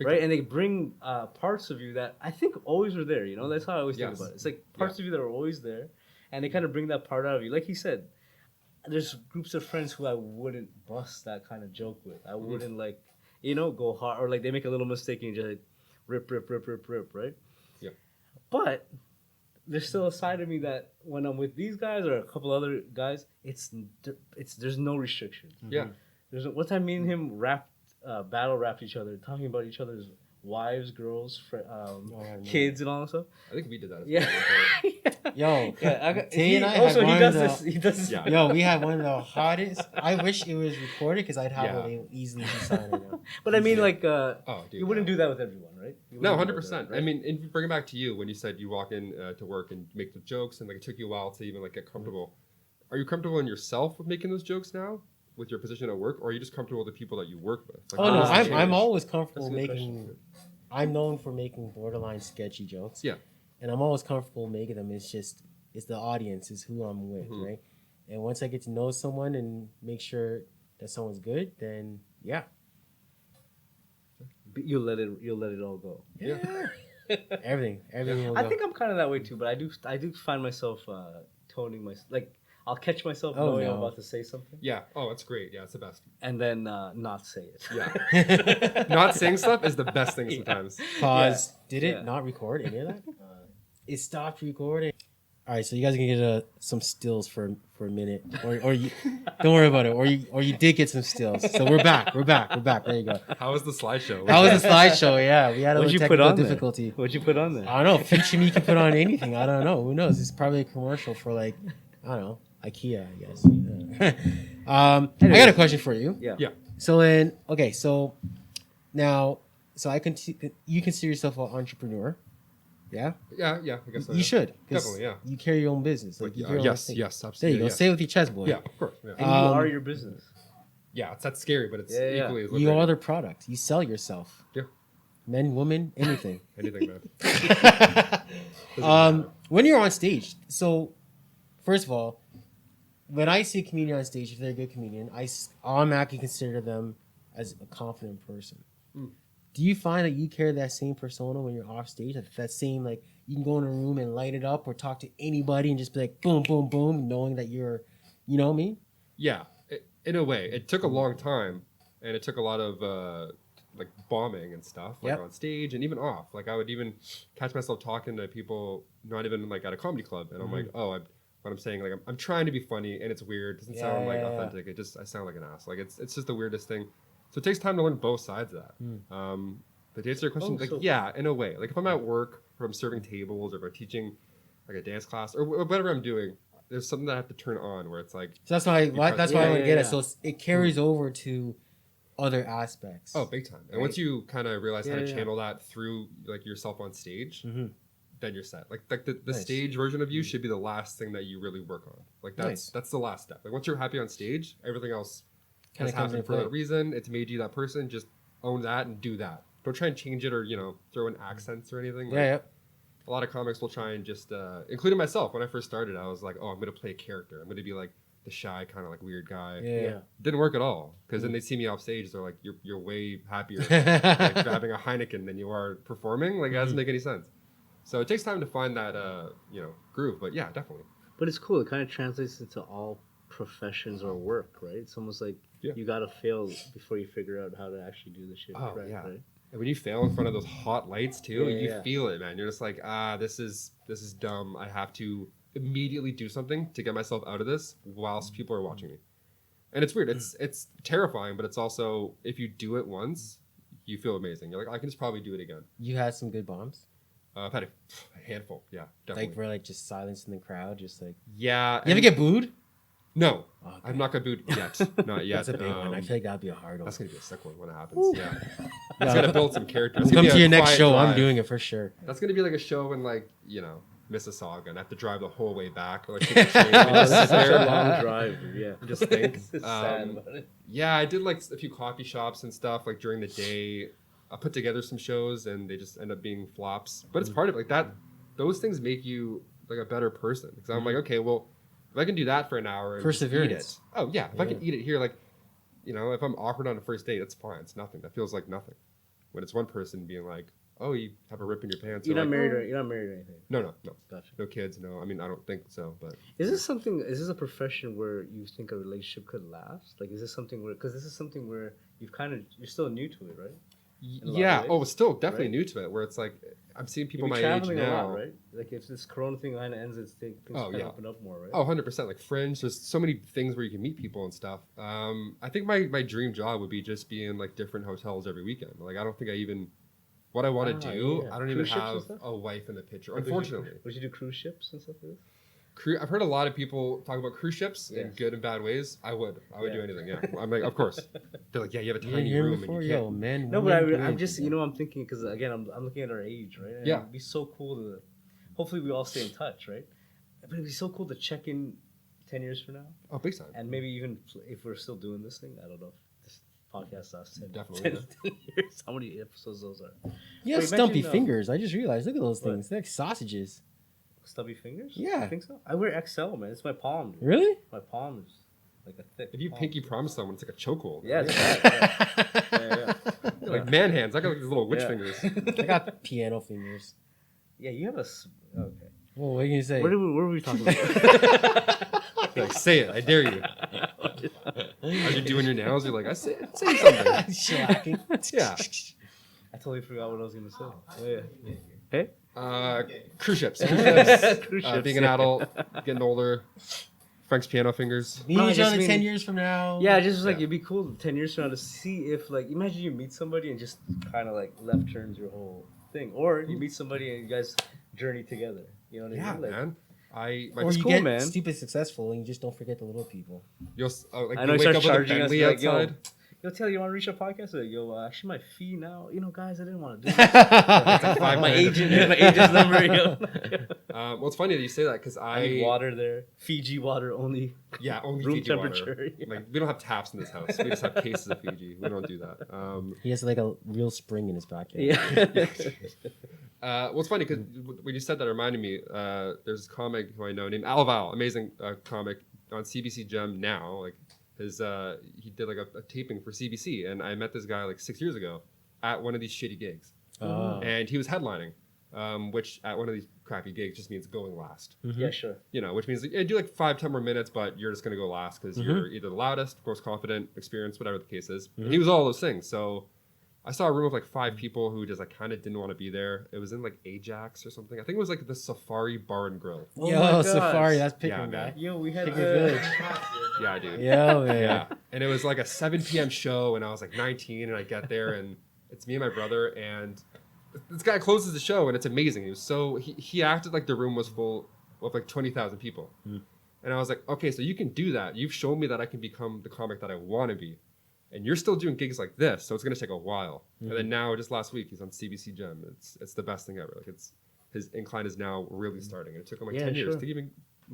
right? And they bring parts of you that I think always were there, that's how I always think about it. It's like parts of you that are always there and they kind of bring that part out of you. Like he said, there's groups of friends who I wouldn't bust that kind of joke with. I wouldn't go hard or like they make a little mistake and you just like, rip, right? Yeah. But there's still a side of me that when I'm with these guys or a couple other guys, it's there's no restrictions. Yeah. There's one time me and him battle rapped each other, talking about each other's wives, girls, kids, and all that stuff. I think we did that. Yo, He does this. Yeah. Yo, we had one of the hottest. I wish it was recorded because I'd have it easily decided right now. But I mean, dude, you wouldn't do that with everyone, right? No, 100%. Right? I mean, and bring it back to you when you said you walk in to work and make the jokes, and like it took you a while to even like get comfortable. Are you comfortable in yourself with making those jokes now, with your position at work, or are you just comfortable with the people that you work with? Like, no, how does it I'm change? always comfortable That's a good making. question. I'm known for making borderline sketchy jokes. Yeah. And I'm always comfortable making them. It's the audience is who I'm with, right? And once I get to know someone and make sure that someone's good, then yeah. You'll let it all go. Yeah. everything will go. I think I'm kind of that way too, but I do find myself toning my I'll catch myself knowing I'm about to say something. Yeah. Oh, it's great. Yeah, it's the best. And then not say it. Yeah. Not saying stuff is the best thing sometimes. Pause. Did it not record any of that? It stopped recording. All right, so you guys can get some stills for a minute, or you don't worry about it, or you did get some stills. So we're back. There you go. How was the slideshow? How was the slideshow? Yeah, we had a What'd little you put technical on difficulty. What'd you put on there? I don't know. Feature me can put on anything. I don't know. Who knows? It's probably a commercial for I don't know, IKEA, I guess. I got a question for you. Yeah. So now, you consider yourself an entrepreneur. Yeah? Yeah, I guess so. You should. 'Cause Definitely, yeah. You carry your own business. Like, you carry your own thing. yes, There absolutely. you go. Yeah. Say it with your chest, boy. Yeah, of course. Yeah, And you are your business. that's scary, but it's Yeah. equally as You liberating. are the product. You sell yourself. Yeah. Men, women, anything. Anything, man. When you're on stage, so first of all, when I see a comedian on stage, if they're a good comedian, I automatically consider them as a confident person. Do you find that you carry that same persona when you're off stage? That same, you can go in a room and light it up or talk to anybody and just be like, boom, boom, boom, knowing that you're, you know what I mean? Yeah, in a way. It took a long time, and it took a lot of bombing and stuff, on stage and even off. I would even catch myself talking to people not even at a comedy club, and I'm like, what I'm saying, I'm trying to be funny, and it's weird. It doesn't sound authentic. I sound like an ass. It's just the weirdest thing. So it takes time to learn both sides of that. But to answer your question, yeah, in a way. Like if I'm at work or I'm serving tables or if I'm teaching like a dance class or whatever I'm doing, there's something that I have to turn on where it's like. So that's why I want to get it. So it carries Mm. over to other aspects. Oh, big time. And once you kind of realize how to channel that through like yourself on stage, then you're set. Like the Nice. stage version of you should be the last thing that you really work on. Like that's the last step. Like once you're happy on stage, everything else Kinda has comes happened into for play. a reason. It's made you that person. Just own that and do that. Don't try and change it or throw in accents or anything. Like, Yeah. a lot of comics will try and just, including myself, when I first started, I was like, oh, I'm going to play a character. I'm going to be like the shy, kind of like weird guy. Yeah. Didn't work at all. Because then they see me off stage. They're like, you're way happier like, grabbing a Heineken than you are performing. Like, it doesn't make any sense. So it takes time to find that, groove. But yeah, definitely. But it's cool. It kind of translates into all professions or work, right? It's almost like you got to fail before you figure out how to actually do the shit. Oh, right, yeah. Right? And when you fail in front of those hot lights too, Yeah, you yeah. feel it, man. You're just like, this is dumb. I have to immediately do something to get myself out of this whilst people are watching me. And it's weird. It's terrifying, but it's also if you do it once, you feel amazing. You're like, I can just probably do it again. You had some good bombs. I've had a handful. Yeah, definitely. Like for like just silence in the crowd, just like. Yeah. You ever get booed? No, Okay. I've not got booed yet. Not yet. That's a big one. I feel like that'd be a hard one. That's gonna be a sick one when it happens. Yeah, it's gonna build some character. It's Come gonna to be a your next quiet show. I'm drive. doing it for sure. That's gonna be like a show in like Mississauga, and I have to drive the whole way back. Or like take a train and just sit Such a there long drive. Yeah. and just think. It's sad about it. Yeah, I did like a few coffee shops and stuff like during the day. I put together some shows and they just end up being flops. But it's part of it. Like that. Those things make you like a better person. Because I'm like, okay, well, if I can do that for an hour and just eat it. Perseverance. Oh yeah, if I can eat it here, like, if I'm awkward on a first date, that's fine. It's nothing. That feels like nothing. When it's one person being like, oh, you have a rip in your pants. You're not like, married. You're not married or anything. No. Gotcha. No kids. No. I mean, I don't think so. But Is this a profession where you think a relationship could last? Like, is this something where, because this is something where you're still new to it, right? In a lot of yeah. ways, Oh, it's still definitely right? new to it. Where it's like I'm seeing people You'll my be age traveling now. a lot, right? Like, if this Corona thing kind of ends, things kind of open up more, right? Oh, 100%. Like Fringe, there's so many things where you can meet people and stuff. I think my dream job would be just be in like different hotels every weekend. Like I don't think I even what I want to do. Yeah. I don't even Cruise ships and have stuff? a wife in the picture. Like, Unfortunately, would you do cruise ships and stuff like this? I've heard a lot of people talk about cruise ships in Yes. good and bad ways. I would Yeah. do anything. Yeah, I'm like, of course. They're like, yeah, you have a You tiny hear room before, and you yo, can't. man. No, but women, I'm just, women. I'm thinking, because again, I'm looking at our age, right? And Yeah. It'd be so cool to, hopefully we all stay in touch, right? But it'd be so cool to check in 10 years from now. Oh, big time. And maybe even if we're still doing this thing, I don't know if this podcast lasts 10, Definitely, 10 years. How many episodes those are? You have Wait, stumpy mention, fingers. I just realized. Look at those What? things. They're like sausages. Stubby fingers? Yeah. I think so. I wear XL, man. It's my palm, dude. Really? My palm is like a thick If you palm. pinky promise someone, it's like a chokehold. Yeah, it's bad. Yeah. Like man hands. I got like these little witch Yeah. fingers. I got piano fingers. Yeah, you have a... Okay. Well, what are you gonna say? Where were we talking about? Like, say it. I dare you. As you're doing your nails, you're like, say something. Shellacking. Yeah. I totally forgot what I was going to say. Oh, yeah. Hey? Cruise ships. Cruise Being ships, an yeah. adult, getting older. Frank's piano fingers. Me No, I and you just on mean- 10 years from now. Yeah, just was like, Yeah. it'd be cool 10 years from now to see if, like, imagine you meet somebody and just kind of, like, left turns your whole thing. Or you meet somebody and you guys journey together. You know what I Yeah, mean? Like, man. Or you cool, get man. stupid successful and you just don't forget the little people. You'll like I you know he wake starts up with a charging us, Bentley like, outside. Yo, Taylor, you want to reach a podcast? Like, yo, actually, my fee now, guys, I didn't want to do It's that. like $5 my grand. agent, my agent's number, yo. Well, it's funny that you say that because I need water there. Fiji water only. yeah, only Room Fiji temperature, water. yeah. Like we don't have taps in this house. We just have cases of Fiji. We don't do that. He has like a real spring in his backyard. Yeah. Well, it's funny because when you said that, it reminded me. There's a comic who I know named Alval, amazing comic on CBC Gem now. Like he did like a taping for CBC, and I met this guy like 6 years ago at one of these shitty gigs, Oh. and he was headlining, which at one of these crappy gigs just means going last. Yeah, sure. Which means like, do like 5-10 more minutes, but you're just gonna go last because you're either the loudest, most confident, experienced, whatever the case is. And he was all those things. So I saw a room of like 5 people who just like kind of didn't want to be there. It was in like Ajax or something. I think it was like the Safari Bar and Grill. Oh my Yo, gosh. Safari, that's Yeah, Pickering, man. guy. Yo, we had Pickering the Village. Yeah, dude. Yo, man. Yeah, and it was like a 7 p.m. show, and I was like 19, and I get there, and it's me and my brother, and this guy closes the show, and it's amazing. He acted like the room was full of like 20,000 people, and I was like, okay, so you can do that. You've shown me that I can become the comic that I want to be, and you're still doing gigs like this, so it's gonna take a while. And then now, just last week, he's on CBC Gem. It's the best thing ever. Like his incline is now really starting, and it took him like 10 years to even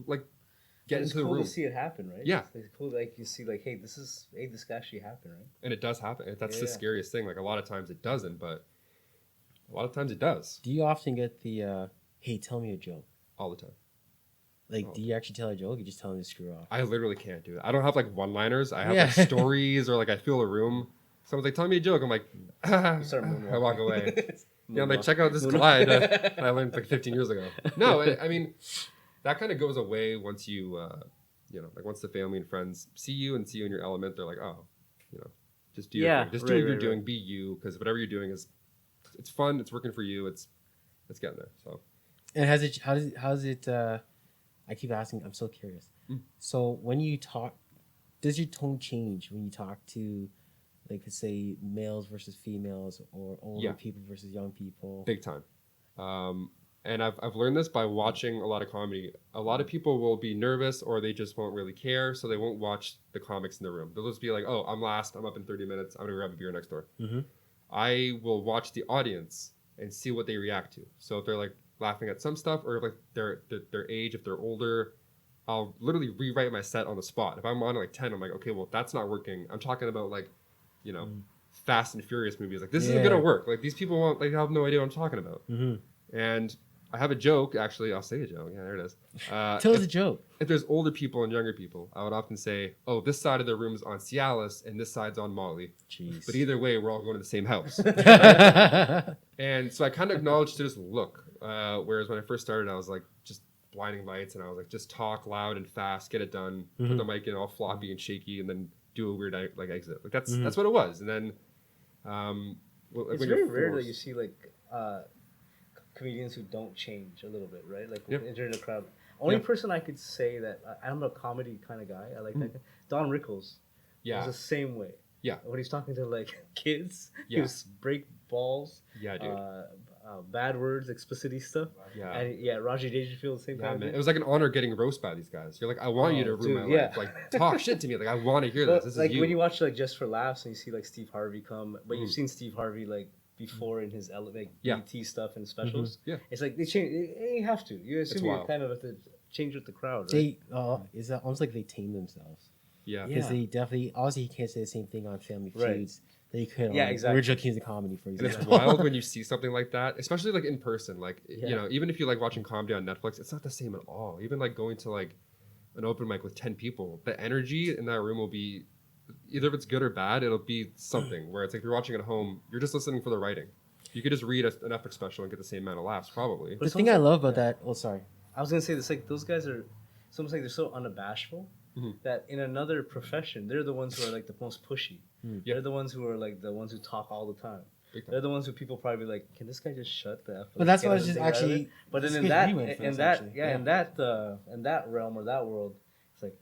like get it's into the cool room. to see it happen, right? Yeah. It's cool, like you see, like, hey, this could actually happen, right? And it does happen. That's the Yeah. scariest thing. Like a lot of times it doesn't, but a lot of times it does Do you often get the, hey, tell me a joke? all the time. Like, Oh. do you actually tell a joke? Or you just tell them to screw off? I literally can't do it. I don't have like one-liners. I have Yeah. like stories or like I feel a room. Someone's like, tell me a joke. I'm like, start moonwalking. I walk away. Yeah, I'm like, Moonwalk. check out this glide that I learned like 15 years ago. No, I mean, that kind of goes away once you, like once the family and friends see you and see you in your element, they're like, oh, just do your Yeah, thing. Just right, do what right, you're right. doing. Be you, because whatever you're doing it's fun. It's working for you. It's getting there. So And how's it, I keep asking, I'm so curious. So when you talk, does your tone change when you talk to, like, let's say, males versus females or older Yeah. people versus young people? big time. And I've learned this by watching a lot of comedy. A lot of people will be nervous or they just won't really care, so they won't watch the comics in the room. They'll just be like, oh, I'm last. I'm up in 30 minutes. I'm going to grab a beer next door. Mhm. I will watch the audience and see what they react to. So if they're like laughing at some stuff or if like their age, if they're older, I'll literally rewrite my set on the spot. If I'm on like 10, I'm like, okay, well, that's not working. I'm talking about like, Fast and Furious movies. Like, this isn't Yeah. going to work. Like, these people won't, like, have no idea what I'm talking about. Mm-hmm. And I have a joke, actually. I'll say a joke. Yeah, there it is. Tell us a joke. If there's older people and younger people, I would often say, oh, this side of the room is on Cialis and this side's on Molly. Jeez. But either way, we're all going to the same house. Either. And so I kind of acknowledged to just look. Whereas when I first started, I was like, just blinding lights. And I was like, just talk loud and fast, get it done. Put the mic in all floppy and shaky and then do a weird like exit. Like that's what it was. And then It's very rare that you see like comedians who don't change a little bit, right? Like Yeah. entering the crowd. Only Yeah. person I could say that I'm a comedy kind of guy. I like that guy. Don Rickles. Yeah. was the same way. Yeah. When he's talking to like kids, he Yeah. was break balls. Yeah, dude. Bad words, explicit stuff. Yeah. And Raji Dangerfield, the same Yeah, kind of man. thing. It was like an honor getting roast by these guys. You're like, I want you to Oh, ruin dude, my yeah. life. Like, talk shit to me. Like, I want to hear But, this. This like is you. when you watch like Just for Laughs and you see like Steve Harvey come, but you've seen Steve Harvey like before in his like Yeah. BT stuff and specials. Yeah. It's like they change. You have to. You assume you wild. kind of have to change with the crowd, right? They is that almost like they tame themselves Yeah. because Yeah. they definitely obviously you can't say the same thing on Family Right. Feuds that you could Yeah, on exactly. Original Kings of Comedy, for And example. it's wild when you see something like that, especially like in person. Like, Yeah. even if you like watching comedy on Netflix, it's not the same at all. Even like going to like an open mic with 10 people, the energy in that room will be either if it's good or bad, it'll be something where it's like if you're watching at home, you're just listening for the writing. You could just read an Netflix special and get the same amount of laughs, probably. The thing I love about that, oh sorry, I was gonna say this. Like those guys are, it's almost like they're so unabashful that in another profession, they're the ones who are like the most pushy. Yeah. They're the ones who are like the ones who talk all the time. Big time. They're the ones who people probably be like, can this guy just shut the F up? But that's Get what I was everything just out of it?" actually. But then it's in good that, you went for in this, that, actually. yeah, in that realm or that world, it's like,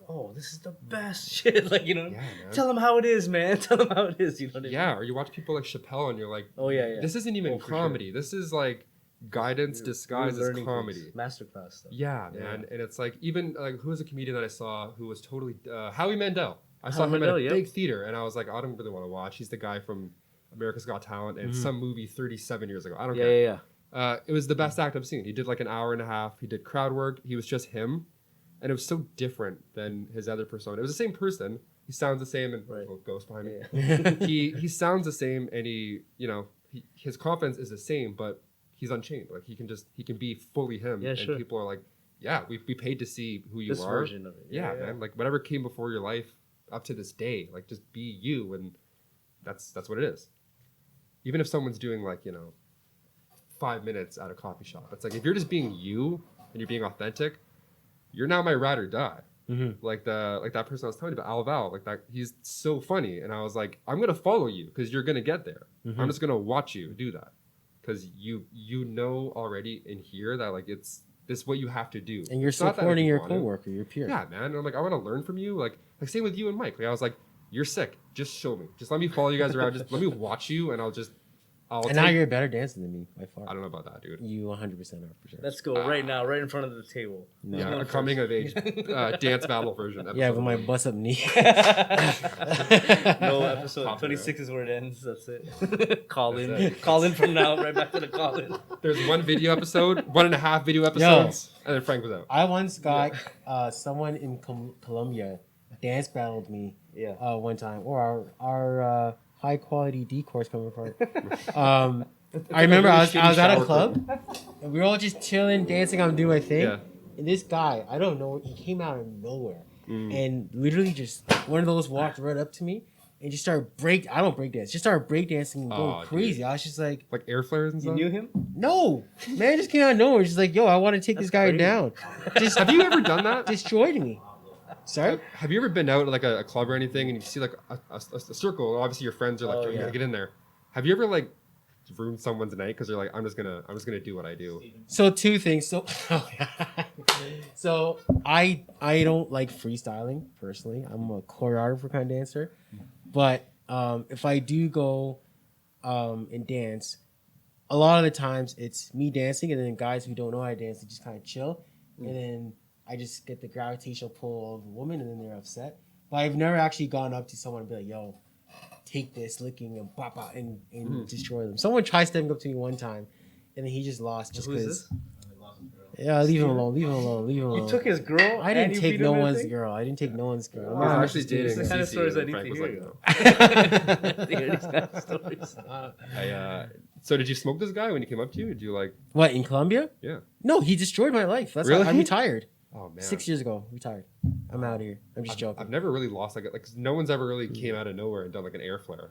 oh, this is the best shit. Like Yeah, man. tell them how it is, man. Tell them how it is. You know what I mean? Yeah, or you watch people like Chappelle and you're like, Oh yeah. this isn't even Oh, for sure. comedy. This is like guidance disguised We're as learning comedy. things. Masterclass stuff. Yeah, Yeah. man. And it's like, even like, who was a comedian that I saw who was totally Howie Mandel. I saw Howie him at Mandel, a yep. big theater, and I was like, I don't really want to watch. He's the guy from America's Got Talent and some movie 37 years ago. I don't care. Yeah. It was the best act I've seen. He did like an hour and a half. He did crowd work. He was just him, and it was so different than his other persona. It was the same person. He sounds the same, and Right. ghost behind me. Yeah. He sounds the same, and his confidence is the same, but he's unchained. Like he can be fully him, Yeah, and sure. people are like, yeah, we paid to see who you This are. version of it. Yeah, man. Like whatever came before your life up to this day, like just be you, and that's what it is. Even if someone's doing like 5 minutes at a coffee shop, it's like if you're just being you and you're being authentic, you're now my ride or die. like that person I was telling you about, Alval, like that. He's so funny, and I was like, I'm gonna follow you because you're gonna get there. I'm just gonna watch you do that because you know already in here that like it's this what you have to do, And you're It's not that supporting you your want to. coworker, your peer. Yeah, man. And I'm like, I want to learn from you. Like same with you and Mike. Like I was like, you're sick. Just show me. Just let me follow you guys around. Just let me watch you, and I'll And now you're a better dancer than me by far. I don't know about that, dude. You 100% are for sure. Let's go right now, right in front of the table. No. Yeah, a coming of age dance battle version. Yeah, episode with my one. bust up knee. No episode Popular. 26 is where it ends. That's it. Call in. That's it. Call in from now, right back to the call in. There's one video episode, 1.5 video episodes, and then Frank was out. I once got someone in Colombia dance battled me Yeah. one time, or our high quality D course coming apart. I remember I was at a club and we were all just chilling, dancing. I'm doing my thing, Yeah. and this guy, I don't know, he came out of nowhere and literally just one of those walked right up to me and just started I don't break dance, just started break dancing and going Dude. crazy. I was just like, Like air flares and You stuff. knew him? no, man, just came out of nowhere. Just like, yo, I want to take this guy crazy. down. Just Have you ever done that? destroyed me. Sorry. Have you ever been out at like a club or anything and you see like a circle? Obviously, your friends are like, Oh, "Yo, you yeah. gotta get in there." Have you ever like ruined someone's night because they're like, I'm just gonna do what I do. So two things. So I don't like freestyling personally. I'm a choreographer kind of dancer, but if I do go and dance, a lot of the times it's me dancing, and then guys who don't know how to dance, they just kind of chill, and then I just get the gravitational pull of a woman, and then they're upset. But I've never actually gone up to someone and be like, "Yo, take this licking and pop out and destroy them." Someone tried stepping up to me one time, and then he just lost just Who is because. this? Yeah, leave him alone. Leave him alone. Leave him alone. You took his girl. I and didn't you take beat no him and one's everything? girl. I didn't take no one's girl. I was I'm actually dating These are the kind of Cece, stories I and need Frank to was hear. like, no. Hear these kind of stories. So did you smoke this guy when he came up to you? Did you like? What, in Colombia? Yeah. No, he destroyed my life. That's Really? how I'm retired. Oh man. 6 years ago, retired. I'm out here. I'm just joking. I've never really lost like 'cause no one's ever really came out of nowhere and done like an air flare.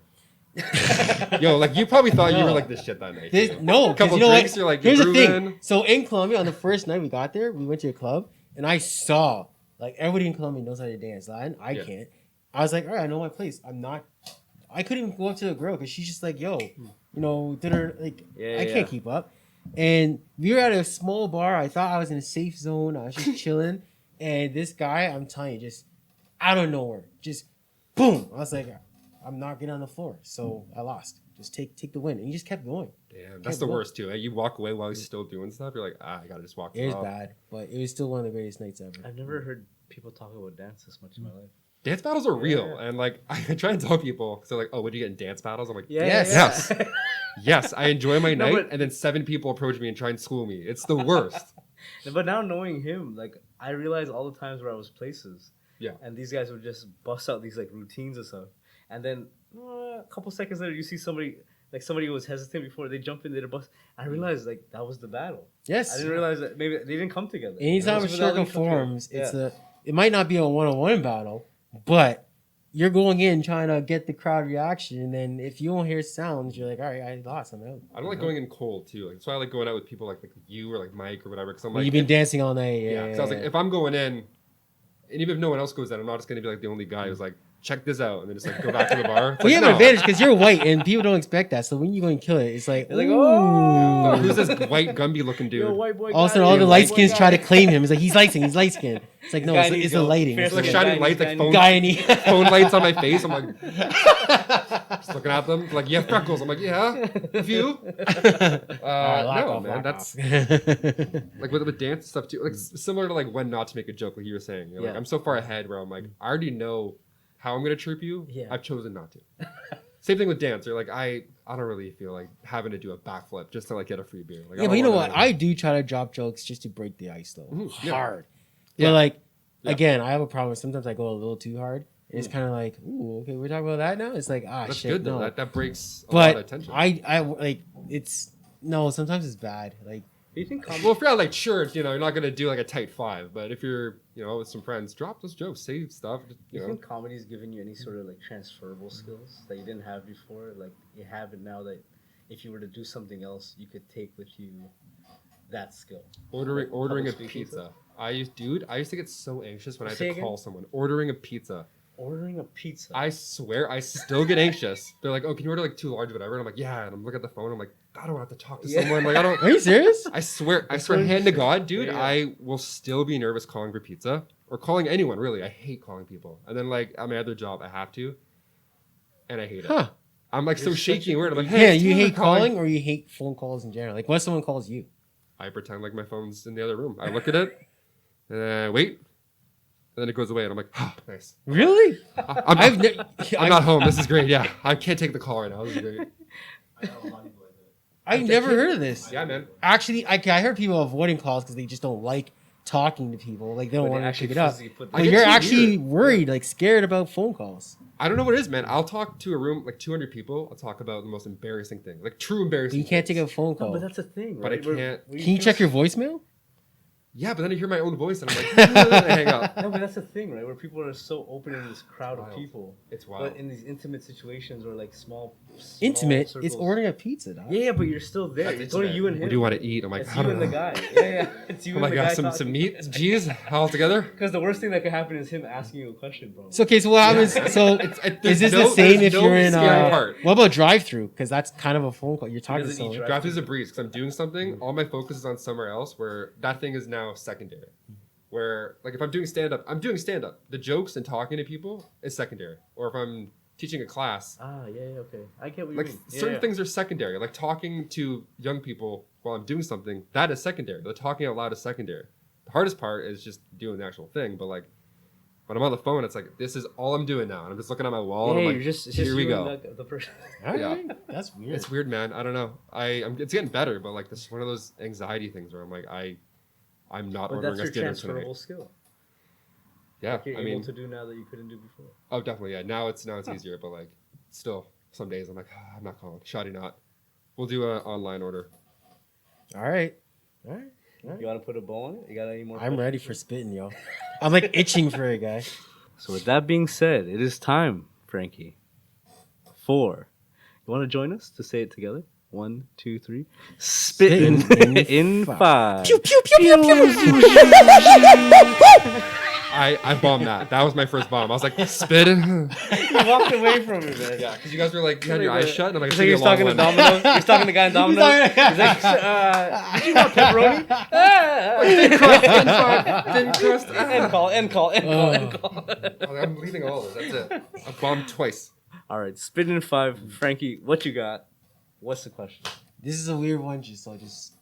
Yo, like you probably thought you were like this shit that night. This, too. no, 'cause Couple you know drinks, what? you're like, Here's you're the thing. grooving. So in Colombia, on the first night we got there, we went to a club, and I saw like everybody in Colombia knows how to dance. I Yeah. can't. I was like, all right, I know my place. I couldn't even go up to a girl because she's just like, yo, dinner. Like Yeah, I yeah. can't keep up. And we were at a small bar. I thought I was in a safe zone. I was just chilling, and this guy, I'm telling you, just out of nowhere, just boom. I was like, I'm not getting on the floor, so I lost. Just take the win, and he just kept going. Damn, that's the worst too. Eh? You walk away while he's still doing stuff. You're like, I gotta just walk. It was off. bad, but it was still one of the greatest nights ever. I've never heard people talk about dance this much in my life. Dance battles are real, and like I try and tell people, because they're like, "Oh, what do you get in dance battles?" I'm like, Yes. yes, I enjoy my No, night, but- and then 7 people approach me and try and school me. It's the worst. But now knowing him, like I realize all the times where I was places, Yeah. and these guys would just bust out these like routines and stuff, and then a couple seconds later you see somebody who was hesitant before they jump in, they bust. I realized like that was the battle. Yes. I didn't realize that maybe they didn't come together. Anytime a Most people circle didn't come together. forms, it might not be a one-on-one battle, but you're going in trying to get the crowd reaction, and then if you don't hear sounds, you're like, all right, I lost. I'm out. I don't like going in cold too. Like, that's why I like going out with people like you or like Mike or whatever. Because I'm Well, like, you've been dancing all night. yeah. Because I was like, if I'm going in, and even if no one else goes in, I'm not just gonna be like the only guy who's like, check this out, and then just like go back to the bar. It's Well, you like, have an no. advantage because you're white, and people don't expect that. So when you go and kill it, it's like, They're like, ooh. oh. Who's this white Gumby looking dude? Yo, white boy All of a got sudden, it. all the Yo, light white boy skins got try to it. claim him. It's like, he's light skin. He's light skin. It's like, no, Guy it's needs the yo, lighting. fierce It's like the looking shining guy, lights, guy like needs- phone, guy and he. phone lights on my face. I'm like, just looking at them. Like, you have freckles. I'm like, yeah, a few. No, man, that's like with dance stuff too. Like similar to like when not to make a joke, like you were saying. You're like, Yeah. I'm so far ahead where I'm like, I already know how I'm gonna trip you. Yeah. I've chosen not to. Same thing with dance. You're like, I don't really feel like having to do a backflip just to like get a free beer. Like, I Yeah, but don't you know wanna- what? I do try to drop jokes just to break the ice, though. Mhm, yeah. Hard. Yeah. But like, Yeah. again, I have a problem. Sometimes I go a little too hard. And it's kind of like, ooh, okay, we're talking about that now. It's like, That's shit, good though. no. That breaks a lot of But tension. I like it's no. Sometimes it's bad. Like Do you think Well, if you're at like church, you know, you're not gonna do like a tight 5. But if you're, you know, with some friends, drop those jokes, say stuff. Do You you know, think comedy's given you any sort of like transferable skills that you didn't have before? Like you have it now that if you were to do something else, you could take with you that skill. Ordering a Public speaking pizza. I used to get so anxious when I had Say to again? call someone. Ordering a pizza. Ordering a pizza. I swear, I still get anxious. They're like, "Oh, can you order like 2 large, whatever?" And I'm like, "Yeah." And I'm looking at the phone. I'm like, "I don't have to talk to Yeah. someone." Like, I don't. Are you serious? I swear, That's hand to interesting. God, dude, Yeah. I will still be nervous calling for pizza or calling anyone. Really, I hate calling people. And then like at my other job, I have to, and I hate it. Huh. I'm like so You're such shaky a- and weird. I'm like, Yeah, "Hey, it's you Taylor hate calling or you hate phone calls in general? Like, what if someone calls you? I pretend like my phone's in the other room. I look at it, and then I wait, and then it goes away, and I'm like, "Oh, nice. Really? I'm, ne- I'm not home. This is great. Yeah, I can't take the call right now. This is great. I've never heard of this. Yeah, man. Actually, I heard people avoiding calls because they just don't like talking to people. Like, they don't But want to actually pick it up. physically put But I get you're too actually weird. worried, like scared about phone calls. I don't know what it is, man. I'll talk to a room like 200 people. I'll talk about the most embarrassing thing, like true But embarrassing. you can't take things. a phone No, call. but that's a thing, But I right? Where- can't- where Can you check your voicemail? Yeah, but then I hear my own voice, and I'm like, I hang up. No, but that's the thing, right? Where people are so open in this crowd of Wild. people, It's wild. but in these intimate situations or like small Intimate. circles, It's ordering a pizza, dog. Yeah, but you're still there. That's It's only intimate. you and him. What do you want to eat? I'm like, It's I you don't and the know. guy. Yeah. It's you Oh my and the god, guy. some meat, cheese, all together. Because the worst thing that can happen is him asking you a question, bro. So, okay, so what happens? Yeah. So, There's is this no- the same there's if no you're in scary part. what about drive-through? Because that's kind of a phone call. You're talking to doesn't eat someone. Draft is a breeze because I'm doing something. All my focus is on somewhere else where that thing is now secondary. Where, like, if I'm doing stand up, I'm doing stand up. The jokes and talking to people is secondary. Or if I'm teaching a class, Okay. I get what you like, mean. certain things are secondary. Like, talking to young people while I'm doing something, that is secondary. The talking out loud is secondary. The hardest part is just doing the actual thing. But, like, when I'm on the phone, it's like, this is all I'm doing now. And I'm just looking at my wall. Yeah, and I'm you're like, just, it's here just we you go. and the person. All Yeah. right. That's weird. It's weird, man. I don't know. It's getting better, but like this is one of those anxiety things where I'm like, I'm not But ordering that's us your dinner transferable tonight. skill. Yeah, Like you're I able mean, to do now that you couldn't do before. oh, definitely, yeah. Now it's easier, but like, still, some days I'm like, I'm not calling. Shoddy not. We'll do an online order. All right. You want to put a bow on it? You got any more? I'm questions? ready for spitting, yo. I'm like itching for it, guy. So with that being said, it is time, Frankie, for. You want to join us to say it together? 1, 2, 3. Spittin' Spittin' in 5. Pew pew pew pew pew. I bombed that. That was my first bomb. I was like, spitting. You walked away from it, man. Yeah, because you guys were like, you had your eyes shut, and I'm like, It's like you're it's gonna talking be to a long one. Domino's. You're talking to the guy in Domino's. He's like, did you want pepperoni? Thin crust. End call. I was like, I'm leaving all of it. That's it. I bombed twice. All right, Spittin' in 5. Frankie, what you got? What's the question? This is a weird one, so just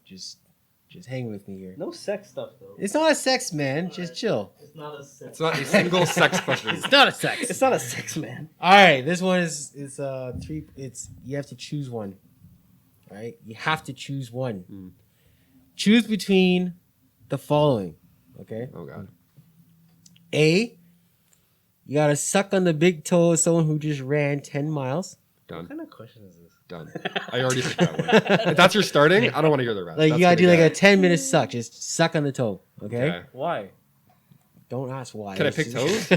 hang with me here. No sex stuff, though. It's not a sex, man. Just chill. It's not a sex. It's not a single sex question. It's not a sex. It's not a sex, man. All right, this one is three. It's you have to choose one. All right, you have to choose one. Mm. Choose between the following. Okay. Oh god. A. You gotta suck on the big toe of someone who just ran 10 miles. What Done. kind of question is this? Done. I already picked that one. If that's your starting, I don't want to hear the rest. Like That's you gotta do gonna like a be 10-minute suck. Just suck on the toe. Okay. Okay. Why? Don't ask why. Can I It's pick just-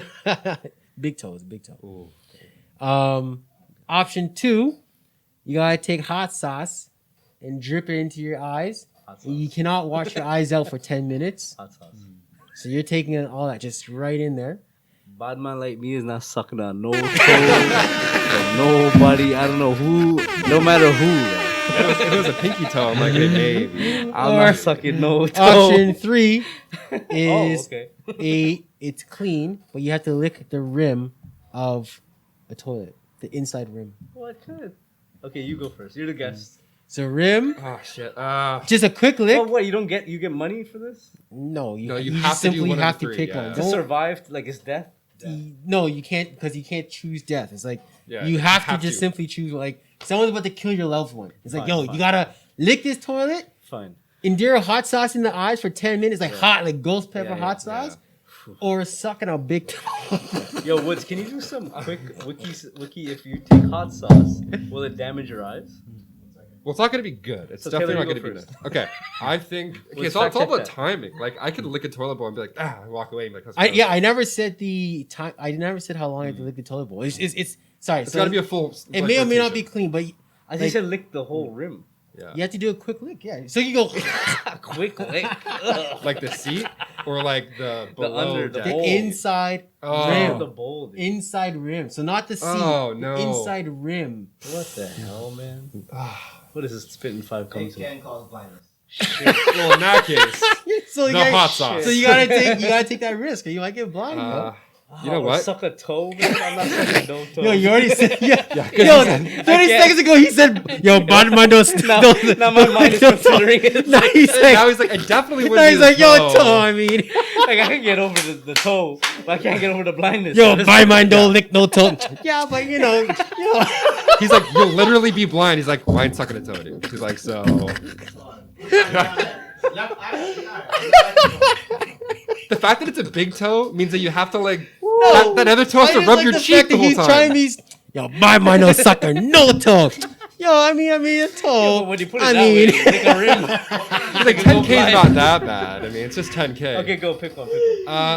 big toes. Big toe. Ooh. Option 2. You gotta take hot sauce and drip it into your eyes. Hot sauce. You cannot wash your eyes out for 10 minutes. Hot sauce. So you're taking in all that just right in there. Bad man like me is not sucking on no toe from nobody. I don't know who, no matter who. If it was a pinky toe, I'm like, hey, baby. I'm Or- not sucking no toe. Option 3 Oh, is okay. it's clean, but you have to lick the rim of a toilet, the inside rim. What kind of? Okay, you go first. You're the guest. So rim, Oh shit. just a quick lick. Oh, what? You get money for this No, No, you you just have to do simply one of have the to three, pick yeah. one. to Don't- survive? Like it's death. No, you can't because you can't choose death. It's like Yeah, you have to just simply choose like someone's about to kill your loved one. It's like, Fine, yo, fine. you gotta lick this toilet, Fine. endure hot sauce in the eyes for 10 minutes, like Yeah. hot, like ghost pepper Yeah, yeah, hot sauce, or sucking a big toe. Yo, Woods, can you do some quick wiki? If you take hot sauce, will it damage your eyes? Well, it's not going to be good. It's So definitely Taylor, not you going go to be good. Okay, I think okay, Let's it's all fact check about that. timing. Like I could lick a toilet bowl and be like, and walk away. And be like, "That's I gross." I never said the time. I never said how long I have to lick the toilet bowl. It's sorry. It's So got to be a full. it may or may not be clean, but As he said, lick the whole rim. Yeah. You have to do a quick lick. Yeah. So you go Quick lick. Like the seat or like the below under, the deck? the bowl. inside Oh. rim. The bowl. Dude. Inside rim. So not the seat. Oh, the no. inside rim. What the hell, man? What is this Spittin' 5 It comes to? can cause blindness. Well, in that case, So you the gotta, hot sauce. So you gotta take that risk, or you might get blind. Uh, yo. you know what? Suck a toe, man. I'm not sucking no toe. Yo, you already said yeah. Yeah, Yo, 'cause 30 seconds ago he said, "Yo, bottom my nose." now my mind is considering it. Now he's like, now he's like, I definitely wouldn't. now he's do like, the "Yo, toe. toe." I mean, Like I can get over the toe, but I can't get over the blindness. yo, So buy mine, don't lick no toe. Yeah, but you know. He's like, you'll literally be blind. He's like, why ain't sucking a toe, dude? He's like, so. The fact that it's a big toe means that you have to like that other toe has I to just rub like your the cheek fact the that whole he's time. trying these. Yo, buy mine, no sucker, no toe. Yo, I mean, a toe. But when you put it I that mean, way, like a rim. He's like, 10K is not that bad. I mean, it's just 10K. Okay, go pick one.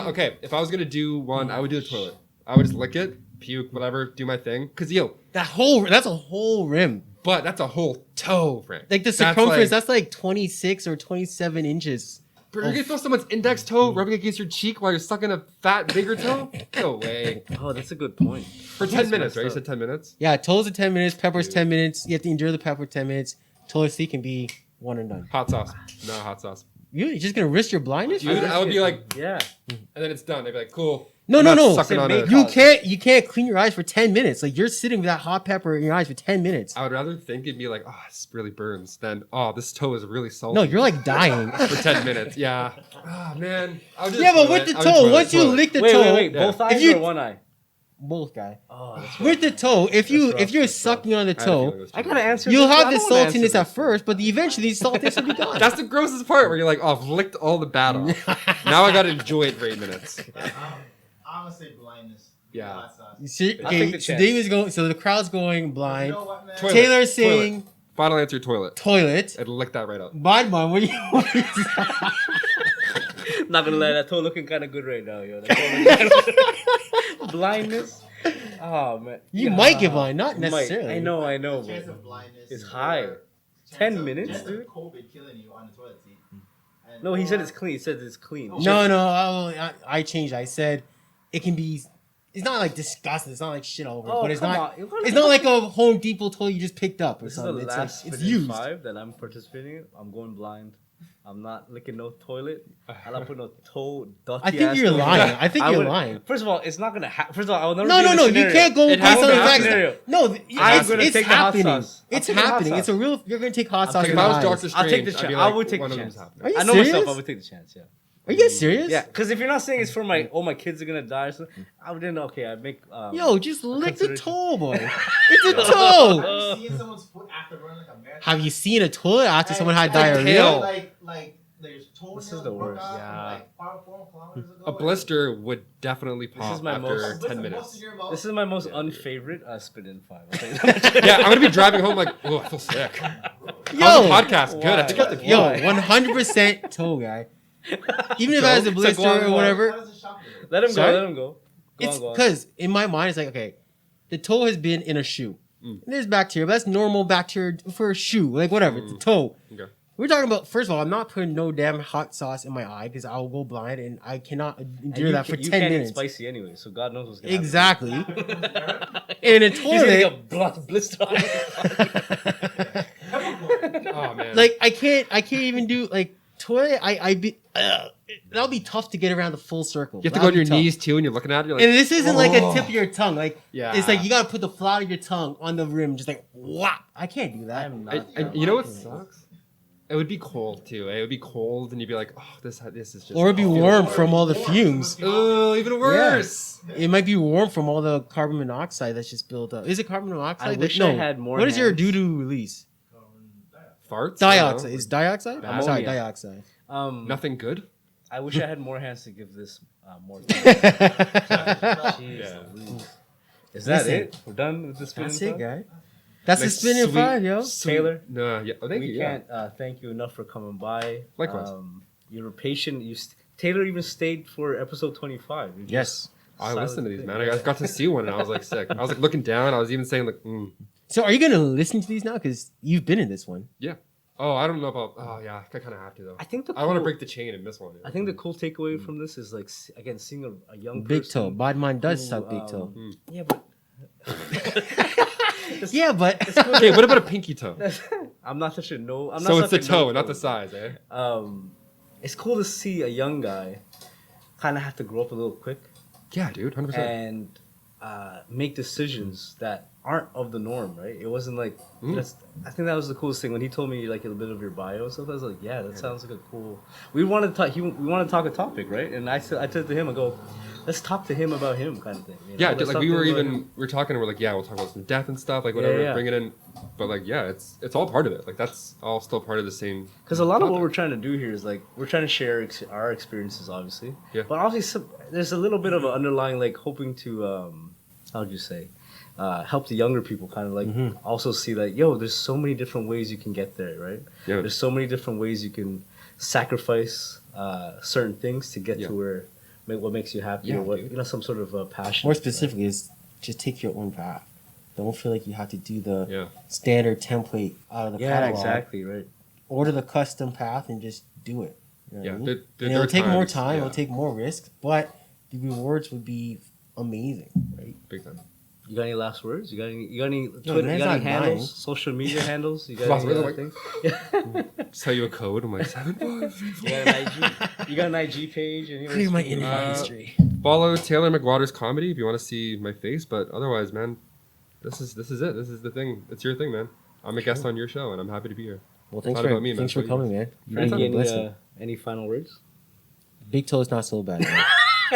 Okay, if I was gonna do one, I would do the toilet. I would just lick it, puke, whatever, do my thing. Cause that's a whole rim. but that's a whole toe, Frank. Like the That's circumference, like- that's like 26 or 27 inches. Bro, you're gonna feel someone's index toe rubbing against your cheek while you're sucking a fat, bigger toe? No way. Oh, that's a good point. For 10 minutes, right? You said 10 minutes? Yeah, toes are 10 minutes, peppers 10 minutes. You have to endure the pepper 10 minutes. Toilet seat can be one and done. Hot sauce. No hot sauce. You're just gonna risk your blindness? Dude, I would be like, Yeah. and then it's done. They'd be like, cool. No, I'm no, not no. sucking on Make a- You can't clean your eyes for 10 minutes. Like you're sitting with that hot pepper in your eyes for 10 minutes. I would rather think it'd be like, oh, this really burns than, oh, this toe is really salty. No, you're like dying. For 10 minutes, yeah. Oh, man. I would do Yeah, but toilet. with the I would do toe, toilet, once you toilet. lick the Wait, toe, wait. Both If eyes you- or one eye? both guy. Oh, that's With the toe, if you're rough, that's rough. sucking on the I had a feeling it toe, was I too gotta much. answer. you'll this. have I the don't wanna answer saltiness this. at first, but eventually the saltiness will be gone. That's the grossest part where you're like, oh, I've licked all the bad off. Now I gotta enjoy it for 8 minutes. I'm gonna say blindness. Yeah. Hot sauce. You see, I'll take okay, the so chance. David's going. So the crowd's going You blind. know what, man? Toilet. Taylor's saying Final answer, toilet. toilet. I'd lick that right up. Bad man, what do you? Not gonna lie, that toe looking kind of good right now, yo. That toe looking kinda- Blindness. Oh man, You Yeah. might get blind, not Might. necessarily. I know, The but chance of blindness it's or high. chance 10 of- minutes, chance of dude? COVID killing you on the toilet seat. And- No, he said or- it's clean. He said it's clean. No, I changed. I said it can be. It's not like disgusting. It's not like shit all over. Oh, but it's come not. on. It's not like a Home Depot toy you just picked up or This is the something. It's, last like, it's Spittin' used. 5 that I'm participating in. I'm going blind. I'm not licking no toilet. I'm not putting no toe. I think you're lying. I think you're lying. First of all, it's not gonna happen. First of all, I will never. No, be no, in no. this You scenario. can't go It based on has the to be a facts. scenario. No, I'm it's, gonna it's take the hot happening. sauce. I'll It's take the hot happening. sauce. It's a real. You're gonna take hot sauce. Like, in if I the was eyes. Doctor I'll Strange, take the I'd chance. be I like, would take one the of them's chance. happening. Are you I know serious? myself. I would take the chance. Yeah. Are you guys serious? Yeah, because if you're not saying it's for my kids are gonna die or something, I wouldn't. Okay, I make. Yo, just lick the consideration. toe, boy. It's a toe. Have you seen someone's foot after running like a marathon? Have you seen a toilet after someone had Like diarrhea? hell. Like there's toenails This is the broke worst. off Yeah. Like 4 kilometers ago. A blister would definitely is pop my after most- 10 What's minutes. in your mouth? This is my most unfavorite Spittin' 5. I'll tell you that. Yeah, I'm gonna be driving home like, oh, I feel sick. How's the Yo, podcast? Good. I think I have to yo, Why? 100% toe guy. Even if it has a So blister go on, or go on. whatever, How does it shock you? Let him go. Sorry? Let him go. Go it's on, go on. because in my mind it's like, okay, the toe has been in a shoe. There's bacteria, but that's normal bacteria for a shoe, like whatever. It's a toe. Okay. We're talking about. First of all, I'm not putting no damn hot sauce in my eye because I'll go blind and I cannot And endure that for you 10 can't minutes. eat spicy anyway, so God knows what's gonna Exactly. happen. In a He's gonna get a toilet, blister. on his Oh, man. like I can't even do like toilet. That'll be tough to get around the full circle. You have to go on That'll your be tough. knees too, and you're looking at it. You're like, And this isn't like a "Oh." tip of your tongue. Like Yeah. it's like you gotta put the flat of your tongue on the rim, just like whap. I can't do that. I'm I, not. I, you know what sucks? It would be cold too. It would be cold, and you'd be like, "Oh, this is just." Or it'd be warm from all the fumes. Oh, even worse. It might be warm from all the carbon monoxide that's just built up. Is it carbon monoxide? I wish I had more What is your hands. doo-doo release? Farts. Dioxide. Is dioxide? Ammonia. Sorry, dioxide. Nothing good. I wish I had more hands to give this more. Yeah. Is that Listen, it? We're done with the Spittin' That's it, 5? guy. That's Like the spinning sweet- 5, yo. Taylor, No. Yeah. Oh, thank we you. Yeah. can't thank you enough for coming by. Likewise. You were patient. Taylor even stayed for episode 25. You Yes. I solid listened to these, thing. man. I got to see one, and I was like sick. I was like looking down. I was even saying like, So are you gonna listen to these now? Because you've been in this one. Oh, I don't know about. Oh, yeah, I kind of have to though. I think the I want to cool- break the chain and miss one. I think the cool takeaway from this is like again seeing a young Big person toe. Bad mind does who, suck big toe. Yeah, but Yeah, but Okay, what about a pinky toe? I'm not such a no. I'm not So it's the such a toe, no not the toe. size, eh? It's cool to see a young guy kind of have to grow up a little quick Yeah, dude, 100%. and make decisions that aren't of the norm, right? It wasn't like I think that was the coolest thing when he told me like a little bit of your bio and stuff. I was like, yeah, that sounds like a cool. We wanted to talk. We wanted to talk a topic, right? And I said to him, I go, let's talk to him about him, kind of thing. You know? Yeah, Let's dude, like talk we to were him about even him. we're talking. We're like, yeah, we'll talk about some death and stuff, like whatever. Yeah. Bring it in, but like, yeah, it's all part of it. Like that's all still part of the same. Because a lot of what topic. we're trying to do here is like we're trying to share our experiences, obviously. Yeah. But obviously, there's a little bit of an underlying like hoping to, how'd you say, help the younger people kind of like also see that there's so many different ways you can get there, right? Yeah. There's so many different ways you can sacrifice certain things to get Yeah. to where what makes you happy Yeah, or what dude. some sort of passion. more right? specifically, is just take your own path. Don't feel like you have to do the Yeah. standard template out of the Yeah, catalog. exactly, right. Order the custom path and just do it. You know what Yeah, I mean? there And it'll are take more times, time. yeah. It'll take more risks, but the rewards would be amazing, right? Big time. You got any last words? You got any No, Twitter? man's You got any not handles? dying. Social media handles? You got Last any words, other I'm things? Just tell you a code. I'm like 7 You got an IG? You got an IG page? Clear my Anywhere? internet Uh, history. Follow Taylor McWatters comedy if you want to see my face. But otherwise, man, this is it. This is the thing. It's your thing, man. I'm a guest on your show, and I'm happy to be here. Well, thanks not for about me, man. thanks for It's about coming, man. You've Any, been a blessing. any final words? Big toe is not so bad. Man.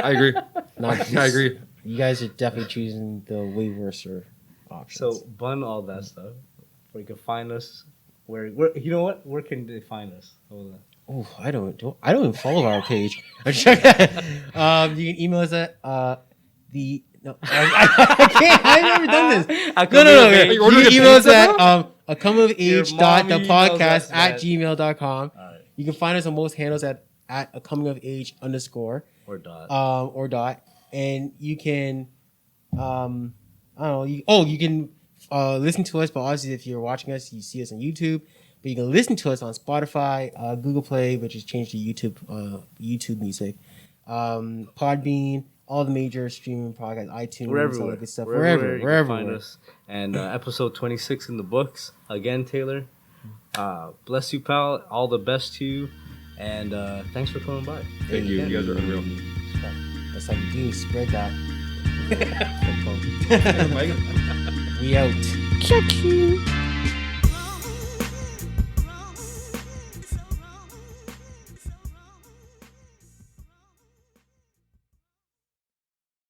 I agree. Not, I agree. You guys are definitely choosing the way worse options. So bun all that stuff. Where you can find us. Where you know what? Where can they find us? Hold on. oh, I don't even follow our page. You can email us at the. No, I can't. I've never done this. No. Are you ordering You a can email us pizza, at a come of age Your dot mommy the podcast emails us at at- gmail.com. All right. You can find us on most handles at a coming of age _ Or dot. or dot, and you can I don't know. You can listen to us, but obviously if you're watching us, you see us on YouTube. But you can listen to us on Spotify, Google Play, which has changed to YouTube Music, Podbean, all the major streaming podcasts, iTunes, We're all everywhere. that good stuff. We're Wherever, everywhere. You wherever. can find us. And episode 26 in the books. Again, Taylor. Bless you, pal. All the best to you. And thanks for coming by. Thank you. You guys are unreal. That's how you do. Spread that. Mike? We out. Chucky.